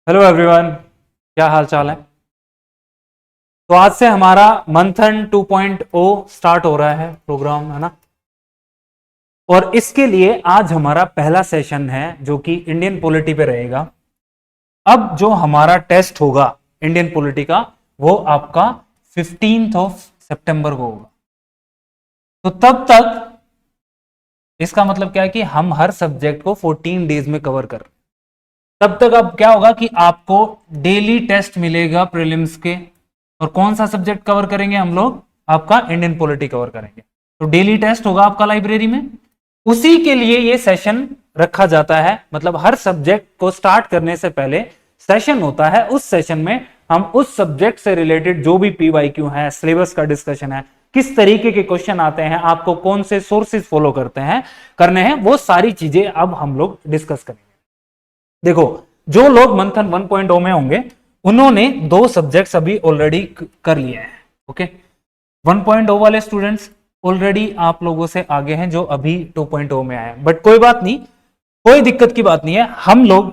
Hello everyone, क्या हाल चाल है। तो आज से हमारा मंथन 2.0 स्टार्ट हो रहा है प्रोग्राम, है ना। और इसके लिए आज हमारा पहला सेशन है जो कि इंडियन पॉलिटी पे रहेगा। अब जो हमारा टेस्ट होगा इंडियन पॉलिटी का, वो आपका 15 सितंबर को होगा। तो तब तक इसका मतलब क्या है कि हम हर सब्जेक्ट को 14 डेज में कवर कर रहे हैं। तब तक अब क्या होगा कि आपको डेली टेस्ट मिलेगा प्रीलिम्स के। और कौन सा सब्जेक्ट कवर करेंगे हम लोग? आपका इंडियन पॉलिटी कवर करेंगे। तो डेली टेस्ट होगा आपका लाइब्रेरी में। उसी के लिए ये सेशन रखा जाता है, मतलब हर सब्जेक्ट को स्टार्ट करने से पहले सेशन होता है। उस सेशन में हम उस सब्जेक्ट से रिलेटेड जो भी पीवाईक्यू है, सिलेबस का डिस्कशन है, किस तरीके के क्वेश्चन आते हैं, आपको कौन से सोर्सेज फॉलो करने हैं, वो सारी चीजें अब हम लोग डिस्कस करेंगे। देखो, जो लोग मंथन 1.0 में होंगे उन्होंने 2 सब्जेक्ट्स अभी ऑलरेडी कर लिए हैं। ओके, 1.0 वाले स्टूडेंट्स ऑलरेडी आप लोगों से आगे हैं जो अभी 2.0 में आए हैं। बट कोई बात नहीं, कोई दिक्कत की बात नहीं है। हम लोग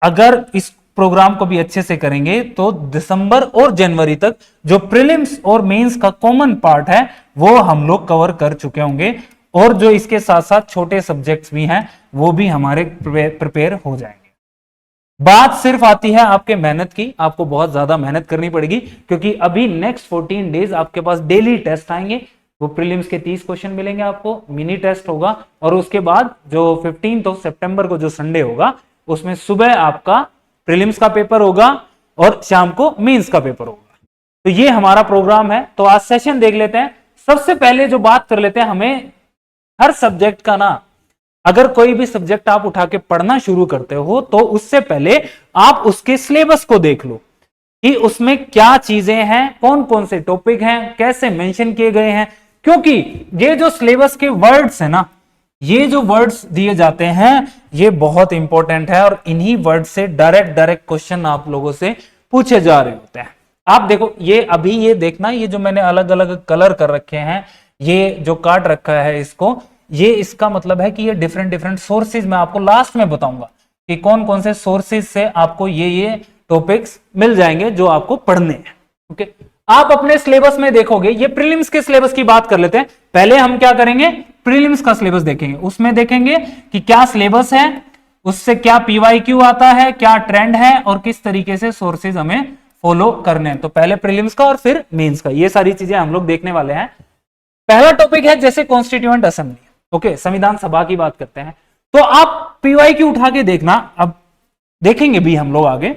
अगर इस प्रोग्राम को भी अच्छे से करेंगे तो दिसंबर और जनवरी तक जो प्रीलिम्स और मेंस का कॉमन पार्ट है वो हम लोग कवर कर चुके होंगे। और जो इसके साथ साथ छोटे सब्जेक्ट्स भी हैं वो भी हमारे प्रिपेयर हो जाएंगे। बात सिर्फ आती है आपके मेहनत की। आपको बहुत ज्यादा मेहनत करनी पड़ेगी क्योंकि अभी नेक्स्ट 14 डेज आपके पास डेली टेस्ट आएंगे। वो प्रीलिम्स के 30 क्वेश्चन मिलेंगे आपको, मिनी टेस्ट होगा, और उसके बाद जो 15 सितंबर को जो संडे होगा उसमें सुबह आपका प्रीलिम्स का पेपर होगा और शाम को मेंस का पेपर होगा। तो ये हमारा प्रोग्राम है। तो आज सेशन देख लेते हैं। सबसे पहले जो बात कर लेते हैं, हमें हर सब्जेक्ट का ना, अगर कोई भी सब्जेक्ट आप उठा के पढ़ना शुरू करते हो तो उससे पहले आप उसके सिलेबस को देख लो कि उसमें क्या चीजें हैं, कौन कौन से टॉपिक हैं, कैसे मेंशन किए गए हैं। क्योंकि ये जो सिलेबस के वर्ड्स है ना, ये जो वर्ड्स दिए जाते हैं ये बहुत इंपॉर्टेंट है और इन्हीं वर्ड से डायरेक्ट क्वेश्चन आप लोगों से पूछे जा रहे होते हैं। आप देखो, ये अभी ये देखना, ये जो मैंने अलग अलग कलर कर रखे हैं, ये जो काट रखा है इसको, ये इसका मतलब है कि ये डिफरेंट सोर्सेज मैं आपको लास्ट में बताऊंगा कि कौन कौन से सोर्सेज से आपको ये टॉपिक्स मिल जाएंगे जो आपको पढ़ने हैं। ओके, आप अपने सिलेबस में देखोगे, ये प्रीलिम्स के सिलेबस की बात कर लेते हैं। पहले हम क्या करेंगे, प्रीलिम्स का सिलेबस देखेंगे। उसमें देखेंगे कि क्या सिलेबस है, उससे क्या पीवाईक्यू आता है, क्या ट्रेंड है और किस तरीके से सोर्सेज हमें फॉलो करने हैं। तो पहले प्रीलिम्स का और फिर मेंस का, ये सारी चीजें हम लोग देखने वाले हैं। पहला टॉपिक है जैसे कॉन्स्टिट्यूएंट असेंबली। ओके, संविधान सभा की बात करते हैं। तो आप पीवाईक्यू उठा के देखना, अब देखेंगे भी हम लोग आगे।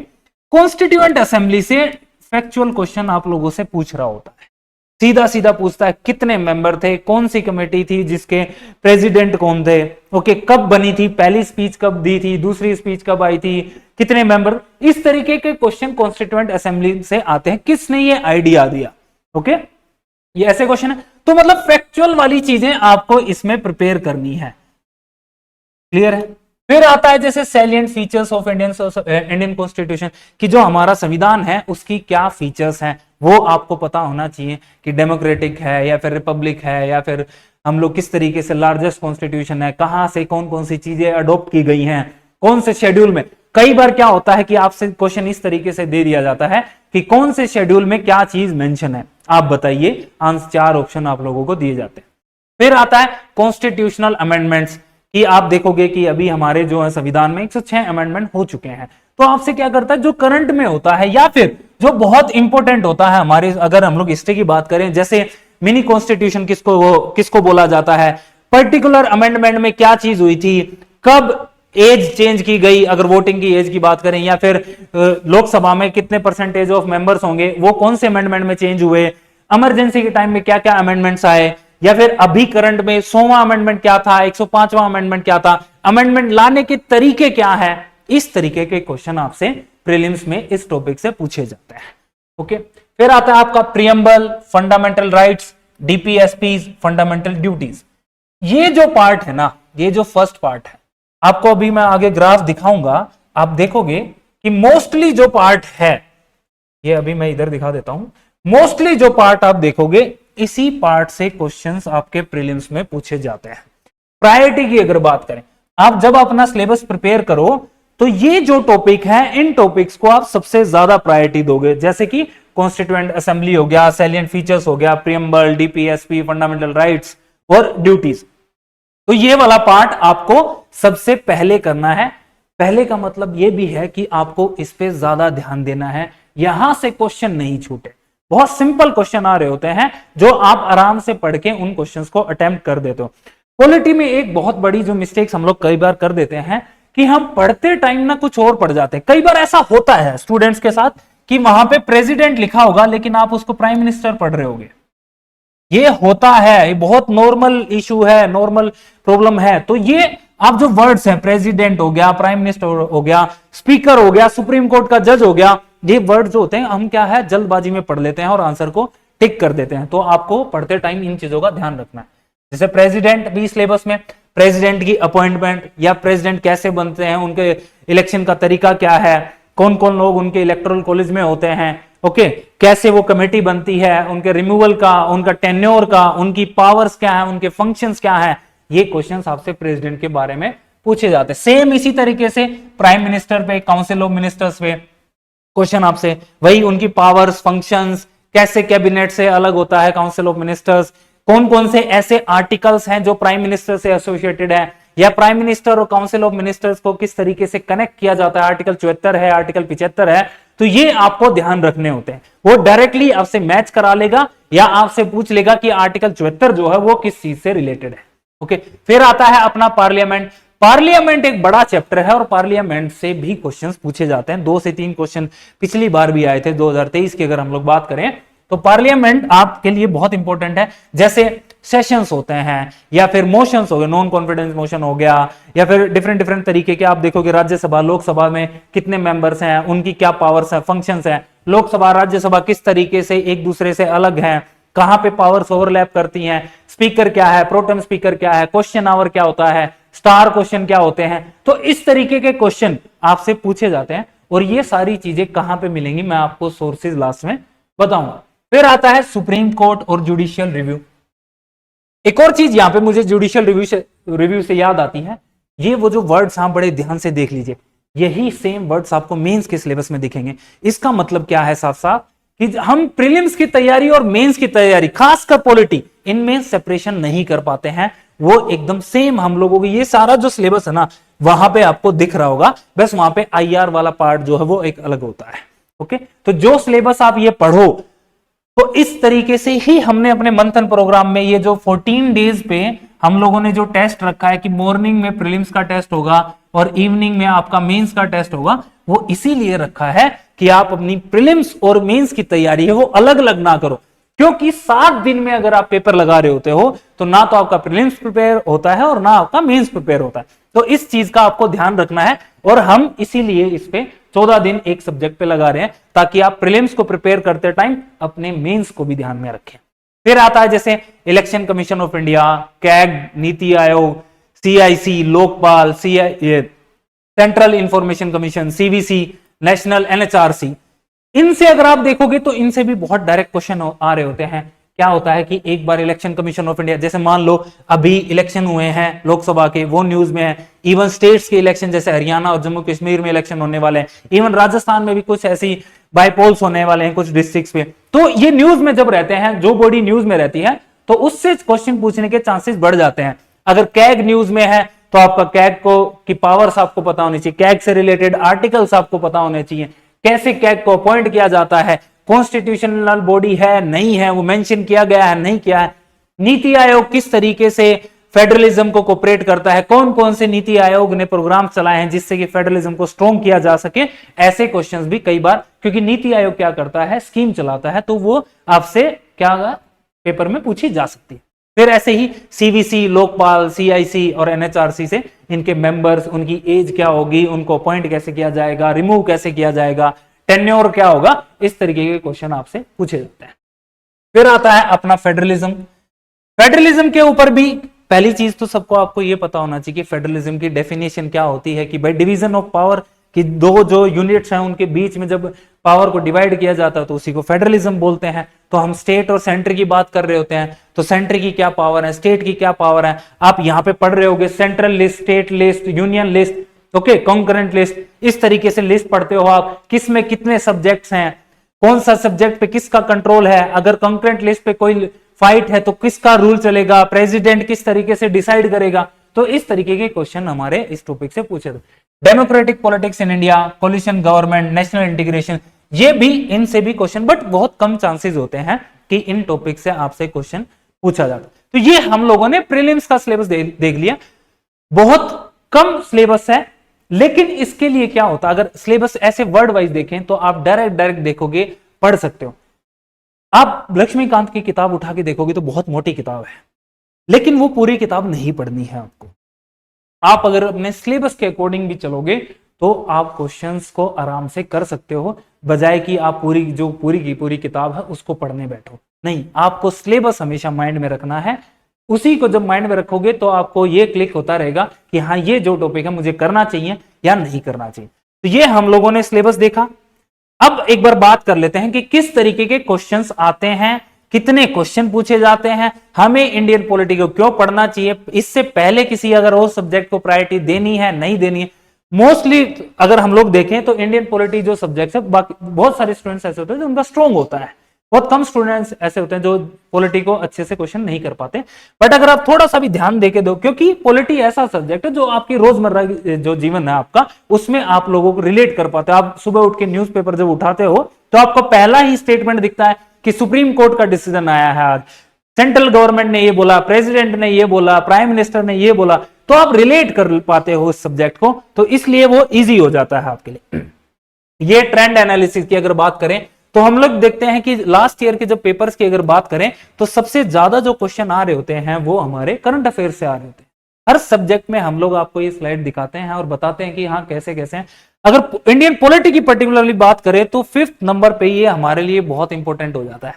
कॉन्स्टिट्यूएंट असेंबली से फैक्चुअल क्वेश्चन आप लोगों से पूछ रहा होता है, सीधा सीधा पूछता है कितने मेंबर थे, कौन सी कमेटी थी, जिसके प्रेसिडेंट कौन थे, ओके, कब बनी थी, पहली स्पीच कब दी थी, दूसरी स्पीच कब आई थी, कितने मेंबर। इस तरीके के क्वेश्चन कॉन्स्टिट्यूएंट असेंबली से आते हैं। किसने ये आइडिया दिया? ओके, ये ऐसे क्वेश्चन है। तो मतलब फैक्चुअल वाली चीजें आपको इसमें प्रिपेयर करनी है। क्लियर है? फिर आता है जैसे salient features of Indian constitution, कि जो हमारा संविधान है उसकी क्या फीचर्स हैं, वो आपको पता होना चाहिए कि डेमोक्रेटिक है या फिर रिपब्लिक है, या फिर हम लोग किस तरीके से लार्जेस्ट कॉन्स्टिट्यूशन है, कहां से कौन कौन सी चीजें अडॉप्ट की गई हैं, कौन से शेड्यूल में। कई बार क्या होता है कि आपसे क्वेश्चन इस तरीके से दे दिया जाता है कि कौन से शेड्यूल में क्या चीज मेंशन है, आप बताइए। आंसर 4 ऑप्शन आप लोगों को दिए जाते हैं। फिर आता है कॉन्स्टिट्यूशनल अमेंडमेंट्स, कि आप देखोगे कि अभी हमारे जो है संविधान में 106 अमेंडमेंट हो चुके हैं। तो आपसे क्या करता है, जो करंट में होता है या फिर जो बहुत इंपॉर्टेंट होता है हमारे, अगर हम लोग हिस्ट्री की बात करें, जैसे मिनी कॉन्स्टिट्यूशन किसको बोला जाता है, पर्टिकुलर अमेंडमेंट में क्या चीज हुई थी, कब एज चेंज की गई, अगर वोटिंग की एज की बात करें, या फिर लोकसभा में कितने परसेंटेज ऑफ मेंबर्स होंगे, वो कौन से अमेंडमेंट में चेंज हुए, इमरजेंसी के टाइम में क्या क्या अमेंडमेंट्स आए, या फिर अभी करंट में 100वां अमेंडमेंट क्या था, 105वां अमेंडमेंट क्या था, अमेंडमेंट लाने के तरीके क्या है। इस तरीके के क्वेश्चन आपसे प्रीलिम्स में इस टॉपिक से पूछे जाते हैं। ओके, फिर आता है आपका preamble, fundamental rights, DPSPs, fundamental duties. ये जो पार्ट है ना, ये जो फर्स्ट पार्ट है, आपको अभी मैं आगे ग्राफ दिखाऊंगा, आप देखोगे कि मोस्टली जो पार्ट है, ये अभी मैं इधर दिखा देता हूं, मोस्टली जो पार्ट आप देखोगे इसी पार्ट से क्वेश्चंस आपके प्रीलिम्स में पूछे जाते हैं। प्रायोरिटी की अगर बात करें, आप जब अपना सिलेबस प्रिपेयर करो तो ये जो टॉपिक है, इन टॉपिक्स को आप सबसे ज्यादा प्रायोरिटी दोगे, जैसे कि कॉन्स्टिट्यूएंट असेंबली हो गया, सैलिएंट फीचर्स हो गया, प्रीएम्बल, डीपीएसपी, फंडामेंटल राइट्स और ड्यूटीज। तो ये वाला पार्ट आपको सबसे पहले करना है। पहले का मतलब ये भी है कि आपको इस पे ज्यादा ध्यान देना है, यहां से क्वेश्चन नहीं छूटे। बहुत सिंपल क्वेश्चन आ रहे होते हैं जो आप आराम से पढ़ के उन क्वेश्चंस को अटेम्प्ट कर देते हो। पॉलिटी में एक बहुत बड़ी जो मिस्टेक्स हम लोग कई बार कर देते हैं कि हम पढ़ते टाइम ना कुछ और पढ़ जाते हैं। कई बार ऐसा होता है स्टूडेंट्स के साथ कि वहां पे प्रेसिडेंट लिखा होगा लेकिन आप उसको प्राइम मिनिस्टर पढ़ रहे होगे। ये होता है, ये बहुत नॉर्मल इशू है, नॉर्मल प्रॉब्लम है। तो ये आप जो वर्ड्स हैं, प्रेसिडेंट हो गया, प्राइम मिनिस्टर हो गया, स्पीकर हो गया, सुप्रीम कोर्ट का जज हो गया, ये वर्ड जो होते हैं हम क्या है जल्दबाजी में पढ़ लेते हैं और आंसर को टिक कर देते हैं। तो आपको पढ़ते टाइम इन चीजों का ध्यान रखना है। जैसे प्रेसिडेंट भी सिलेबस में, प्रेसिडेंट की अपॉइंटमेंट या प्रेसिडेंट कैसे बनते हैं, उनके इलेक्शन का तरीका क्या है, कौन कौन लोग उनके इलेक्टोरल कॉलेज में होते हैं, ओके, कैसे वो कमेटी बनती है, उनके रिमूवल का, उनका टेन्योर का, उनकी पावर्स क्या है, उनके फंक्शंस क्या है, ये क्वेश्चंस आपसे प्रेसिडेंट के बारे में पूछे जाते हैं। सेम इसी तरीके से प्राइम मिनिस्टर पे, काउंसिल ऑफ मिनिस्टर्स पे क्वेश्चन आपसे वही, उनकी पावर्स, फंक्शंस, कैसे कैबिनेट से अलग होता है काउंसिल ऑफ मिनिस्टर्स, कौन कौन से ऐसे आर्टिकल्स हैं जो प्राइम मिनिस्टर से एसोसिएटेड है, या प्राइम मिनिस्टर और काउंसिल ऑफ मिनिस्टर्स को किस तरीके से कनेक्ट किया जाता है, आर्टिकल 74 है, आर्टिकल 75 है। तो ये आपको ध्यान रखने होते हैं। वो डायरेक्टली आपसे मैच करा लेगा या आपसे पूछ लेगा कि आर्टिकल 74 जो है वो किस चीज से रिलेटेड है। ओके, फिर आता है अपना पार्लियामेंट। पार्लियामेंट एक बड़ा चैप्टर है और पार्लियामेंट से भी क्वेश्चंस पूछे जाते हैं। 2 से 3 क्वेश्चन पिछली बार भी आए थे 2023 की अगर हम लोग बात करें तो पार्लियामेंट आपके लिए बहुत इंपॉर्टेंट है। जैसे सेशंस होते हैं या फिर मोशंस हो गए, नॉन कॉन्फिडेंस मोशन हो गया, या फिर डिफरेंट तरीके के आप देखोगे राज्यसभा, लोकसभा में कितने मेंबर्स हैं, उनकी क्या पावर्स है, फंक्शंस है, लोकसभा राज्यसभा किस तरीके से एक दूसरे से अलग है, कहां पे पावर्स ओवरलैप करती हैं, स्पीकर क्या है, प्रोटेम स्पीकर क्या है, क्वेश्चन आवर क्या होता है, स्टार क्वेश्चन क्या होते हैं। तो इस तरीके के क्वेश्चन आपसे पूछे जाते हैं और ये सारी चीजें कहां पे मिलेंगी मैं आपको सोर्सेज लास्ट में बताऊंगा। फिर आता है सुप्रीम कोर्ट और जुडिशियल रिव्यू। एक और चीज यहां पे मुझे जुडिशियल रिव्यू से याद आती है, ये वो जो वर्ड्स आप बड़े ध्यान से देख लीजिए, यही सेम वर्ड्स आपको मेंस के सिलेबस में दिखेंगे। इसका मतलब क्या है साफ साफ कि हम प्रीलिम्स की तैयारी और मेंस की तैयारी, खासकर पॉलिटी, इनमें सेपरेशन नहीं कर पाते हैं। वो एकदम सेम हम लोगों की ये सारा जो सिलेबस है ना वहां पे आपको दिख रहा होगा, बस वहां पे आईआर वाला पार्ट जो है वो एक अलग होता है। ओके, तो जो सिलेबस आप ये पढ़ो तो इस तरीके से ही हमने अपने मंथन प्रोग्राम में ये जो 14 डेज पे हम लोगों ने जो टेस्ट रखा है कि मॉर्निंग में प्रीलिम्स का टेस्ट होगा और इवनिंग में आपका मेंस का टेस्ट होगा, वो इसीलिए रखा है कि आप अपनी प्रीलिम्स और मेंस की तैयारी है वो अलग अलग ना करो। क्योंकि 7 दिन में अगर आप पेपर लगा रहे होते हो तो ना तो आपका प्रीलिम्स प्रिपेयर होता है और ना आपका मेंस प्रिपेयर होता है। तो इस चीज का आपको ध्यान रखना है और हम इसीलिए इस पे 14 दिन एक सब्जेक्ट पे लगा रहे हैं ताकि आप प्रीलिम्स को प्रिपेयर करते टाइम अपने मेंस को भी ध्यान में रखें। फिर आता है जैसे election commission of India, CAG, NITI Aayog, CIC, Lokpal, central information commission, CVC, national NHRC, इनसे अगर आप देखोगे तो इनसे भी बहुत डायरेक्ट क्वेश्चन आ रहे होते हैं। क्या होता है कि एक बार इलेक्शन कमीशन ऑफ इंडिया, जैसे मान लो अभी इलेक्शन हुए हैं लोकसभा के, वो न्यूज में है, इवन स्टेट्स के इलेक्शन जैसे हरियाणा और जम्मू कश्मीर में इलेक्शन होने वाले हैं, इवन राजस्थान में भी कुछ ऐसी बाईपोल्स होने वाले हैं कुछ डिस्ट्रिक्ट्स पे। तो ये न्यूज में जब रहते हैं, जो बॉडी न्यूज में रहती है तो उससे क्वेश्चन पूछने के चांसेस बढ़ जाते हैं। अगर कैग न्यूज में है तो आपका कैग को की पावर्स आपको पता होनी चाहिए, कैग से रिलेटेड आर्टिकल्स आपको पता होने चाहिए, कैसे कैग को अपॉइंट किया जाता है, कॉन्स्टिट्यूशनल बॉडी है नहीं है, वो मेंशन किया गया है नहीं किया है, नीति आयोग किस तरीके से फेडरलिज्म को कोऑपरेट करता है, कौन कौन से नीति आयोग ने प्रोग्राम चलाए हैं जिससे कि फेडरलिज्म को स्ट्रॉन्ग किया जा सके। ऐसे क्वेश्चंस भी कई बार, क्योंकि नीति आयोग क्या करता है, स्कीम चलाता है, तो वो आपसे क्या पेपर में पूछी जा सकती है। फिर ऐसे ही सीवीसी, लोकपाल, सीआईसी और एनएचआरसी से इनके मेंबर्स, उनकी एज क्या होगी, उनको अपॉइंट कैसे किया जाएगा, रिमूव कैसे किया जाएगा, टेन्योर क्या होगा, इस तरीके के क्वेश्चन आपसे पूछे जाते हैं। फिर आता है अपना फेडरलिज्म। फेडरलिज्म के ऊपर भी पहली चीज तो सबको आपको यह पता होना चाहिए कि फेडरलिज्म की डेफिनेशन क्या होती है, कि भाई डिवीजन ऑफ पावर कि दो जो यूनिट्स हैं उनके बीच में जब पावर को डिवाइड किया जाता है तो उसी को फेडरलिज्म बोलते हैं। तो हम स्टेट और सेंटर की बात कर रहे होते हैं, तो सेंटर की क्या पावर है, स्टेट की क्या पावर है, आप यहां पे पढ़ रहे होगे central list, state list, union list. Okay, concurrent list, इस तरीके से लिस्ट पढ़ते हो आप, किस में कितने सब्जेक्ट्स हैं, कौन सा सब्जेक्ट पे किसका कंट्रोल है, अगर कॉन्करेंट लिस्ट पे कोई फाइट है तो किसका रूल चलेगा, प्रेसिडेंट किस तरीके से डिसाइड करेगा। तो इस तरीके के क्वेश्चन हमारे इस टॉपिक से पूछे थे। Democratic politics in India, coalition government, national integration, ये भी, इनसे भी क्वेश्चन, बट बहुत कम चांसेस होते हैं कि इन टॉपिक से आपसे क्वेश्चन पूछा जाता। तो ये हम लोगों ने प्रीलिम्स का सिलेबस देख लिया, बहुत कम सिलेबस है, लेकिन इसके लिए क्या होता है, अगर सिलेबस ऐसे वर्ड वाइज देखें तो आप डायरेक्ट देखोगे, पढ़ सकते हो। आप लक्ष्मीकांत की किताब उठा के देखोगे तो बहुत मोटी किताब है, लेकिन वो पूरी किताब नहीं पढ़नी है आपको। आप अगर अपने सिलेबस के अकॉर्डिंग भी चलोगे तो आप क्वेश्चंस को आराम से कर सकते हो, बजाय कि आप पूरी की पूरी किताब है उसको पढ़ने बैठो। नहीं, आपको सिलेबस हमेशा माइंड में रखना है। उसी को जब माइंड में रखोगे तो आपको ये क्लिक होता रहेगा कि हाँ, ये जो टॉपिक है मुझे करना चाहिए या नहीं करना चाहिए। तो ये हम लोगों ने सिलेबस देखा। अब एक बार बात कर लेते हैं कि किस तरीके के क्वेश्चंस आते हैं, कितने क्वेश्चन पूछे जाते हैं, हमें इंडियन पॉलिटी को क्यों पढ़ना चाहिए, इससे पहले किसी अगर वो सब्जेक्ट को प्रायोरिटी देनी है नहीं देनी है। मोस्टली अगर हम लोग देखें तो इंडियन पॉलिटी जो सब्जेक्ट है, बाकी बहुत सारे स्टूडेंट्स ऐसे होते हैं जो उनका स्ट्रॉन्ग होता है, बहुत कम स्टूडेंट्स ऐसे होते हैं जो पॉलिटी को अच्छे से क्वेश्चन नहीं कर पाते। बट अगर आप थोड़ा सा भी ध्यान देके दो, क्योंकि पॉलिटी ऐसा सब्जेक्ट है जो आपकी रोजमर्रा जो जीवन है आपका, उसमें आप लोगों को रिलेट कर पाते हो। आप सुबह उठ के न्यूज़पेपर जब उठाते हो तो आपको पहला ही स्टेटमेंट दिखता है कि सुप्रीम कोर्ट का डिसीजन आया है आज, सेंट्रल गवर्नमेंट ने ये बोला, प्रेसिडेंट ने ये बोला, प्राइम मिनिस्टर ने ये बोला, तो आप रिलेट कर पाते हो उस सब्जेक्ट को, तो इसलिए वो इजी हो जाता है आपके लिए। ये ट्रेंड एनालिसिस की अगर बात करें तो हम लोग देखते हैं कि लास्ट ईयर के जब पेपर्स की अगर बात करें तो सबसे ज्यादा जो क्वेश्चन आ रहे होते हैं वो हमारे करंट अफेयर से आ रहे होते हैं। हर सब्जेक्ट में हम लोग आपको ये स्लाइड दिखाते हैं और बताते हैं कि हाँ कैसे कैसे हैं। अगर इंडियन पॉलिटी की पर्टिकुलरली बात करें तो 5th नंबर पे ये हमारे लिए बहुत इंपॉर्टेंट हो जाता है।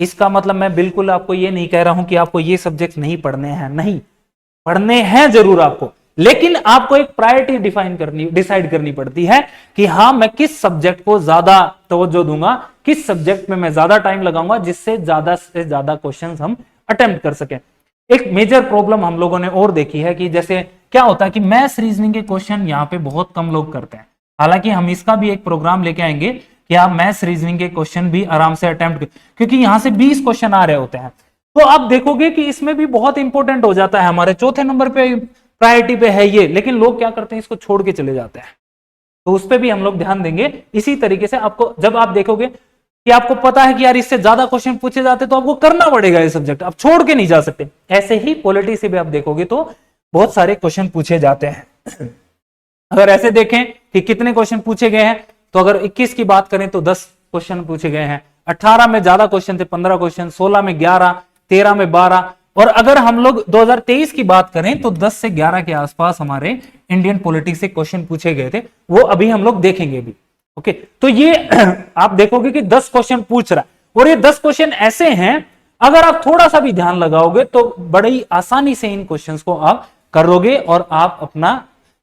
इसका मतलब मैं बिल्कुल आपको ये नहीं कह रहा हूं कि आपको ये सब्जेक्ट नहीं पढ़ने हैं, नहीं, पढ़ने हैं जरूर आपको, लेकिन आपको एक प्रायोरिटी डिसाइड करनी पड़ती है कि हाँ मैं किस सब्जेक्ट को ज्यादा तवज्जो दूंगा, किस सब्जेक्ट में मैं ज्यादा टाइम लगाऊंगा, जिससे ज्यादा से ज्यादा क्वेश्चंस हम अटेम्प्ट कर सकें। एक मेजर प्रॉब्लम हम लोगों ने और देखी है कि जैसे क्या होता है कि मैथ्स रीजनिंग के क्वेश्चन यहाँ पे बहुत कम लोग करते हैं। हालांकि हम इसका भी एक प्रोग्राम लेके आएंगे कि आप मैथ्स रीजनिंग के क्वेश्चन भी आराम से अटेम्प्ट, क्योंकि यहां से 20 क्वेश्चन आ रहे होते हैं, तो आप देखोगे कि इसमें भी बहुत इंपॉर्टेंट हो जाता है। हमारे चौथे नंबर पे प्रायोरिटी पे है ये, लेकिन लोग क्या करते हैं, इसको छोड़ के चले जाते हैं। तो उस पर भी हम लोग ध्यान देंगे। इसी तरीके से आपको जब आप देखोगे कि आपको पता है कि यार इससे ज्यादा क्वेश्चन पूछे जाते तो आपको करना पड़ेगा ये सब्जेक्ट, आप छोड़ के नहीं जा सकते। ऐसे ही पॉलिटी से भी आप देखोगे तो बहुत सारे क्वेश्चन पूछे जाते हैं। अगर ऐसे देखें कि कितने क्वेश्चन पूछे गए हैं, तो अगर 21 की बात करें तो 10 क्वेश्चन पूछे गए हैं, 18 में ज्यादा क्वेश्चन थे 15 क्वेश्चन, 16 में 11, 13 में 12, और अगर हम लोग 2023 की बात करें तो 10 से 11 के आसपास हमारे इंडियन पॉलिटिक्स से क्वेश्चन पूछे गए थे, वो अभी हम लोग देखेंगे भी। ओके, तो ये आप देखोगे कि 10 क्वेश्चन पूछ रहा है, और ये 10 क्वेश्चन ऐसे हैं अगर आप थोड़ा सा भी ध्यान लगाओगे तो बड़ी आसानी से इन क्वेश्चंस को आप करोगे और आप अपना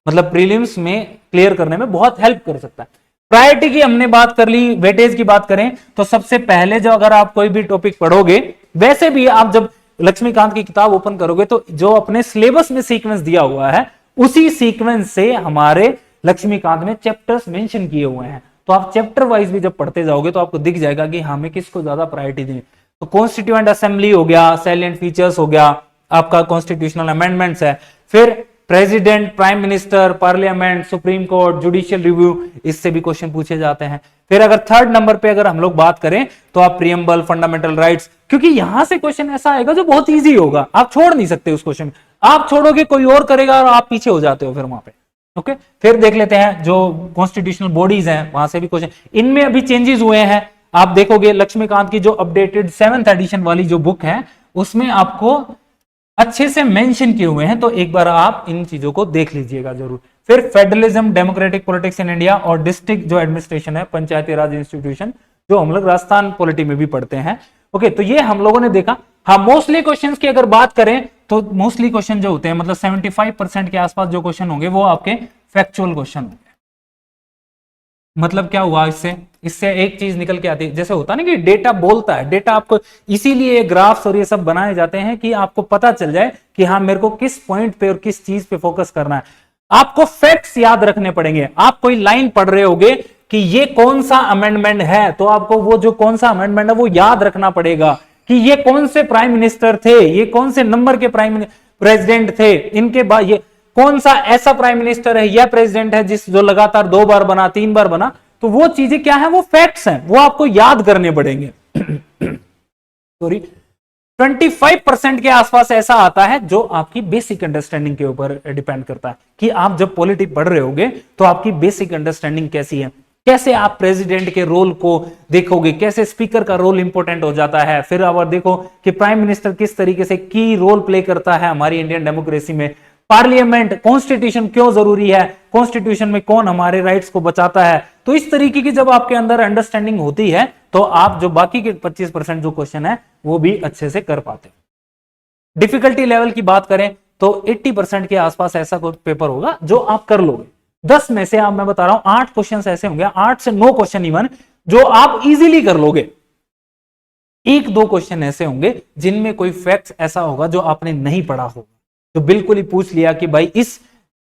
मतलब प्रीलिम्स में क्लियर करने में बहुत हेल्प कर सकता है। प्रायोरिटी की हमने बात कर ली, वेटेज की बात करें तो सबसे पहले जो अगर आप कोई भी टॉपिक पढ़ोगे, वैसे भी आप जब लक्ष्मीकांत की किताब ओपन करोगे तो जो अपने सिलेबस में सीक्वेंस दिया हुआ है उसी सीक्वेंस से हमारे लक्ष्मीकांत में चैप्टर्स मेंशन किए हुए हैं। तो आप चैप्टर वाइज भी जब पढ़ते जाओगे तो आपको दिख जाएगा कि हमें किसको ज्यादा प्रायोरिटी देनी। तो कॉन्स्टिट्यूएंट असेंबली हो गया, सैलिएंट फीचर्स हो गया, आपका कॉन्स्टिट्यूशनल अमेंडमेंट्स है, फिर president, prime minister, parliament, supreme court, judicial review, इससे भी क्वेश्चन पूछे जाते हैं। फिर अगर 3rd नंबर पे अगर हम लोग बात करें तो आप प्रीएम्बल, फंडामेंटल राइट्स, क्योंकि यहां से क्वेश्चन ऐसा आएगा जो बहुत इजी होगा, आप छोड़ नहीं सकते उस क्वेश्चन। आप छोड़ोगे कोई और करेगा और आप पीछे हो जाते हो फिर वहां पे। ओके, फिर देख लेते हैं जो कॉन्स्टिट्यूशनल बॉडीज हैं वहां से भी क्वेश्चन, इनमें अभी चेंजेस हुए हैं। आप देखोगे लक्ष्मीकांत की जो अपडेटेड 7th एडिशन वाली जो बुक है उसमें आपको अच्छे से मेंशन किए हुए हैं, तो एक बार आप इन चीजों को देख लीजिएगा जरूर। फिर federalism, democratic politics in India और डिस्ट्रिक्ट जो एडमिनिस्ट्रेशन है, पंचायती राज इंस्टीट्यूशन, जो हम लोग राजस्थान पॉलिटी में भी पढ़ते हैं। ओके, तो ये हम लोगों ने देखा। हाँ, मोस्टली क्वेश्चंस की अगर बात करें तो मोस्टली क्वेश्चन जो होते हैं मतलब 75% के आसपास जो क्वेश्चन होंगे वो आपके फैक्चुअल क्वेश्चन होंगे। मतलब क्या हुआ, इससे एक चीज निकल के आती है, जैसे होता ना कि डेटा बोलता है, डेटा आपको, इसीलिए ग्राफ्स और ये सब बनाए जाते हैं कि आपको पता चल जाए कि हाँ मेरे को किस पॉइंट पे और किस चीज पे फोकस करना है। आपको फैक्ट्स याद रखने पड़ेंगे। आप कोई लाइन पढ़ रहे होगे कि ये कौन सा अमेंडमेंट है, तो आपको वो जो कौन सा अमेंडमेंट है वो याद रखना पड़ेगा कि ये कौन से प्राइम मिनिस्टर थे, ये कौन से नंबर के प्रेसिडेंट थे, इनके बाद ये कौन सा ऐसा प्राइम मिनिस्टर है या प्रेसिडेंट है जिस जो लगातार 2 बार बना, 3 बार बना। तो वो चीजें क्या है, वो फैक्ट्स हैं, वो आपको याद करने पड़ेंगे। सॉरी, 25% के आसपास ऐसा आता है जो आपकी बेसिक अंडरस्टैंडिंग के ऊपर डिपेंड करता है कि आप जब पॉलिटिक्स पढ़ रहे होगे तो आपकी बेसिक अंडरस्टैंडिंग कैसी है, कैसे आप प्रेसिडेंट के रोल को देखोगे, कैसे स्पीकर का रोल इंपॉर्टेंट हो जाता है, फिर आप देखो कि प्राइम मिनिस्टर किस तरीके से की रोल प्ले करता है हमारी इंडियन डेमोक्रेसी में, पार्लियामेंट, कॉन्स्टिट्यूशन क्यों जरूरी है, कॉन्स्टिट्यूशन में कौन हमारे राइट्स को बचाता है। तो इस तरीके की जब आपके अंदर अंडरस्टैंडिंग होती है तो आप जो बाकी के 25% जो क्वेश्चन है वो भी अच्छे से कर पाते हैं। डिफिकल्टी लेवल की बात करें तो 80% के आसपास ऐसा कोई पेपर होगा जो आप कर लोगे। 10 में से आप, मैं बता रहा हूं, 8 क्वेश्चन ऐसे होंगे, 8 से 9 क्वेश्चन इवन, जो आप इजीली कर लोगे। 1-2 क्वेश्चन ऐसे होंगे जिनमें कोई फैक्ट ऐसा होगा जो आपने नहीं पढ़ा होगा, तो बिल्कुल ही पूछ लिया कि भाई इस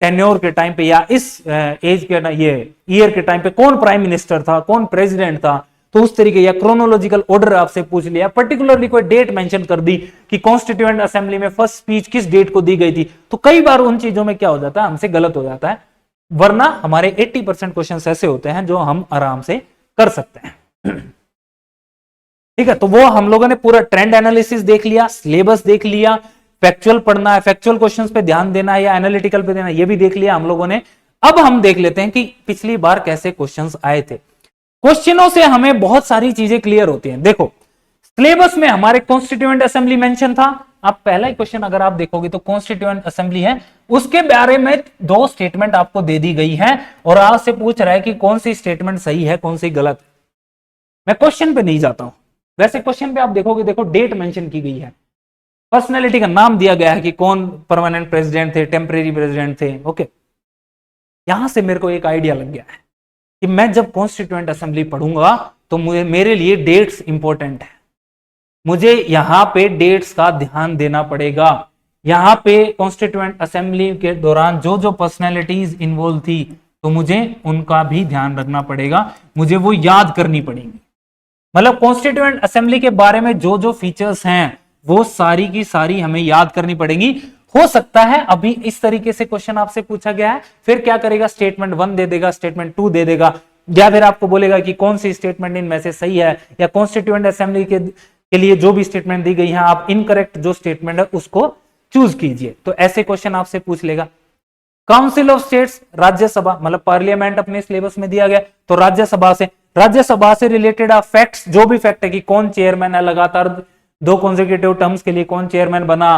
टेन्योर के टाइम पे या इस एज के ये ईयर के टाइम पे कौन प्राइम मिनिस्टर था, कौन प्रेसिडेंट था, तो उस तरीके, या क्रोनोलॉजिकल ऑर्डर आपसे पूछ लिया, पर्टिकुलरली कोई डेट मेंशन कर दी कि कॉन्स्टिट्यूएंट असेंबली में फर्स्ट स्पीच किस डेट को दी गई थी। तो कई बार उन चीजों में क्या हो जाता है, हमसे गलत हो जाता है, वरना हमारे 80% क्वेश्चन ऐसे होते हैं जो हम आराम से कर सकते हैं। ठीक है, तो वो हम लोगों ने पूरा ट्रेंड एनालिसिस देख लिया, सिलेबस देख लिया, फैक्चुअल पढ़ना है, फैक्चुअल क्वेश्चंस पे ध्यान देना है या एनालिटिकल पे देना है, ये भी देख लिया हम लोगों ने। अब हम देख लेते हैं कि पिछली बार कैसे क्वेश्चंस आए थे। क्वेश्चनों से हमें बहुत सारी चीजें क्लियर होती हैं। देखो, सिलेबस में हमारे कॉन्स्टिट्यूएंट असेंबली मेंशन था। आप पहला ही क्वेश्चन अगर आप देखोगे तो कॉन्स्टिट्यूएंट असेंबली है, उसके बारे में 2 स्टेटमेंट आपको दे दी गई है और आपसे पूछ रहा है कि कौन सी स्टेटमेंट सही है, कौन सी गलत है। मैं क्वेश्चन पे नहीं जाता हूं, वैसे क्वेश्चन पे आप देखोगे, देखो डेट मेंशन की गई है, पर्सनैलिटी का नाम दिया गया है कि कौन परमानेंट प्रेसिडेंट थे, टेम्परेरी प्रेसिडेंट थे। ओके, यहां से मेरे को एक आइडिया लग गया है कि मैं जब कॉन्स्टिट्यूएंट असेंबली पढ़ूंगा तो मेरे लिए डेट्स इंपॉर्टेंट है, मुझे यहां पे डेट्स का ध्यान देना पड़ेगा। यहां पे कॉन्स्टिट्यूएंट असेंबली के दौरान जो जो पर्सनैलिटीज इन्वॉल्व थी तो मुझे उनका भी ध्यान रखना पड़ेगा, मुझे वो याद करनी पड़ेगी। मतलब कॉन्स्टिट्यूएंट असेंबली के बारे में जो जो फीचर्स हैं वो सारी की सारी हमें याद करनी पड़ेगी। हो सकता है अभी इस तरीके से क्वेश्चन आपसे पूछा गया है, फिर क्या करेगा, स्टेटमेंट 1 दे देगा, स्टेटमेंट 2 दे देगा, या फिर आपको बोलेगा कि कौन सी स्टेटमेंट इनमें से सही है, या कॉन्स्टिट्यूएंट असेंबली के लिए जो भी स्टेटमेंट दी गई है आप इनकरेक्ट जो स्टेटमेंट है उसको चूज कीजिए। तो ऐसे क्वेश्चन आपसे पूछ लेगा। काउंसिल ऑफ स्टेट्स, राज्यसभा, मतलब पार्लियामेंट अपने सिलेबस में दिया गया, तो राज्यसभा से रिलेटेड आप फैक्ट्स, जो भी फैक्ट है कि कौन चेयरमैन है, लगातार 2 कॉन्सेक्यूटिव टर्म्स के लिए कौन चेयरमैन बना,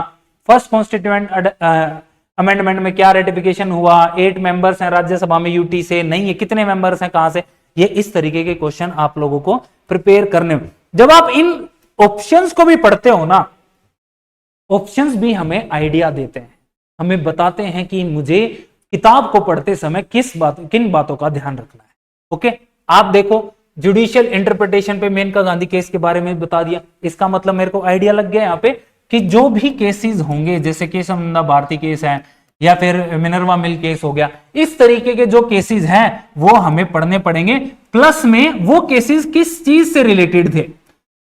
फर्स्ट कॉन्स्टिट्यूएंट अमेंडमेंट में क्या रेटिफिकेशन हुआ, 8 मेंबर्स हैं राज्यसभा में यूटी से, नहीं है कितने मेंबर्स हैं, कहां से, ये इस तरीके के क्वेश्चन आप लोगों को प्रिपेयर करने में। जब आप इन ऑप्शंस को भी पढ़ते हो ना, ऑप्शंस भी हमें आइडिया देते हैं, हमें बताते हैं कि मुझे किताब को पढ़ते समय किन बातों का ध्यान रखना है। ओके, आप देखो जुडिशियल इंटरप्रिटेशन पे मेनका गांधी केस के बारे में बता दिया, इसका मतलब मेरे को आइडिया लग गया यहाँ पे कि जो भी केसेस होंगे, जैसे केशव नंदा भारती केस है या फिर मिनर्वा मिल केस हो गया, इस तरीके के जो केसेस हैं वो हमें पढ़ने पड़ेंगे। प्लस में वो केसेस किस चीज से रिलेटेड थे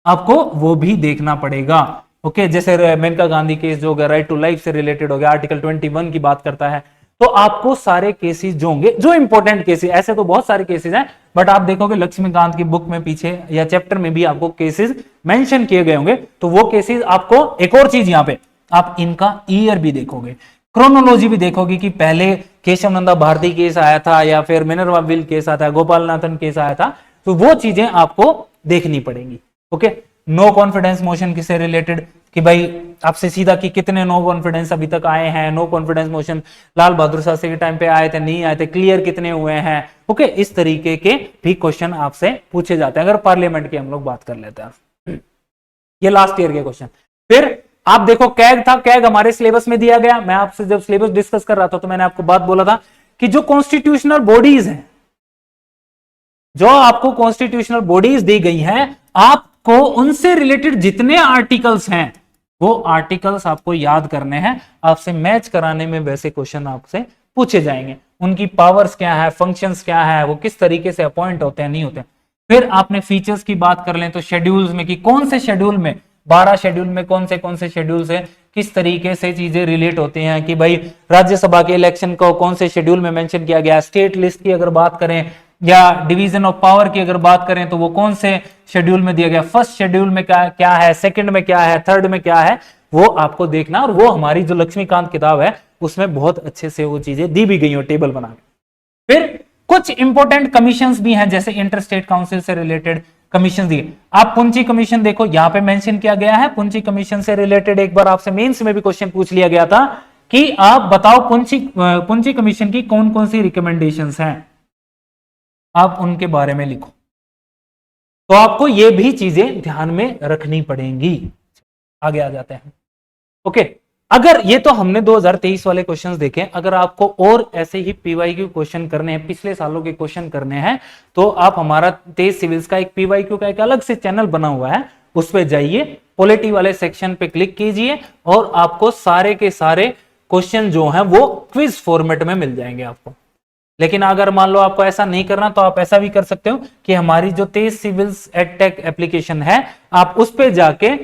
आपको वो भी देखना पड़ेगा। ओके, जैसे मेनका गांधी केस जो राइट टू लाइफ से रिलेटेड हो गया, आर्टिकल 21 की बात करता है, तो आपको सारे केसेस जो होंगे, जो इंपॉर्टेंट केसेस, ऐसे तो बहुत सारे केसेस हैं, बट आप देखोगे लक्ष्मीकांत की बुक में पीछे या चैप्टर में भी आपको केसेस मेंशन किए गए होंगे, तो वो केसेस आपको, एक और चीज यहां पे आप इनका ईयर भी देखोगे, क्रोनोलॉजी भी देखोगे कि पहले केशव नंदा भारती केस आया था या फिर मिनर्वा मिल केस आया था, गोपालनाथन केस आया था, तो वो चीजें आपको देखनी पड़ेंगी। ओके, नो कॉन्फिडेंस मोशन किससे रिलेटेड, कि भाई आपसे सीधा कि कितने नो कॉन्फिडेंस अभी तक आए हैं, no confidence motion Lal Bahadur Shastri के टाइम पे आए थे, नहीं आए थे, क्लियर कितने हुए हैं। ओके, इस तरीके के भी क्वेश्चन आपसे पूछे जाते हैं अगर पार्लियामेंट की हम लोग बात कर लेते हैं। ये लास्ट ईयर के क्वेश्चन। फिर आप देखो कैग था, कैग हमारे सिलेबस में दिया गया। मैं आपसे जब सिलेबस डिस्कस कर रहा था तो मैंने आपको बात बोला था कि जो कॉन्स्टिट्यूशनल बॉडीज हैं, जो आपको कॉन्स्टिट्यूशनल बॉडीज दी गई हैं, आपको उनसे रिलेटेड जितने आर्टिकल्स हैं वो आर्टिकल्स आपको याद करने हैं। आपसे मैच कराने में वैसे क्वेश्चन आपसे पूछे जाएंगे। उनकी पावर्स क्या है, फंक्शंस क्या है, वो किस तरीके से अपॉइंट होते हैं, नहीं होते हैं। फिर आपने फीचर्स की बात कर लें तो शेड्यूल्स में कि कौन से शेड्यूल में, 12 शेड्यूल में कौन से शेड्यूल से किस तरीके से चीजें रिलेट होती हैं, कि भाई राज्यसभा के इलेक्शन को कौन से शेड्यूल में मेंशन किया गया, स्टेट लिस्ट की अगर बात करें या डिवीजन ऑफ पावर की अगर बात करें तो वो कौन से शेड्यूल में दिया गया, फर्स्ट शेड्यूल में क्या है, सेकंड में क्या है, थर्ड में क्या है, वो आपको देखना। और वो हमारी जो लक्ष्मीकांत किताब है उसमें बहुत अच्छे से वो चीजें दी भी गई हो टेबल बना के। फिर कुछ इंपॉर्टेंट कमीशंस भी हैं, जैसे इंटर स्टेट काउंसिल से रिलेटेड कमीशन दिए। आप पुंची कमीशन देखो, यहां पे मेंशन किया गया है पुंची कमीशन से रिलेटेड। एक बार आपसे मेंस में भी क्वेश्चन पूछ लिया गया था कि आप बताओ पुंची कमीशन की कौन कौन सी रिकमेंडेशंस हैं, आप उनके बारे में लिखो। तो आपको ये भी चीजें ध्यान में रखनी पड़ेंगी। आगे आ जाते हैं। ओके, अगर ये तो हमने 2023 वाले क्वेश्चंस देखे, अगर आपको और ऐसे ही पीवाईक्यू क्वेश्चन करने हैं, पिछले सालों के क्वेश्चन करने हैं, तो आप हमारा तेज सिविल्स का एक पीवाईक्यू का एक अलग से चैनल बना हुआ है, उस पे जाइए, पॉलिटी वाले सेक्शन पे क्लिक कीजिए और आपको सारे के सारे क्वेश्चन जो हैं वो क्विज फॉर्मेट में मिल जाएंगे आपको। लेकिन अगर मान लो आपको ऐसा नहीं करना तो आप ऐसा भी कर सकते हो कि हमारी जो तेज सिविल्स एडटेक एप्लीकेशन है, आप उस पे जाके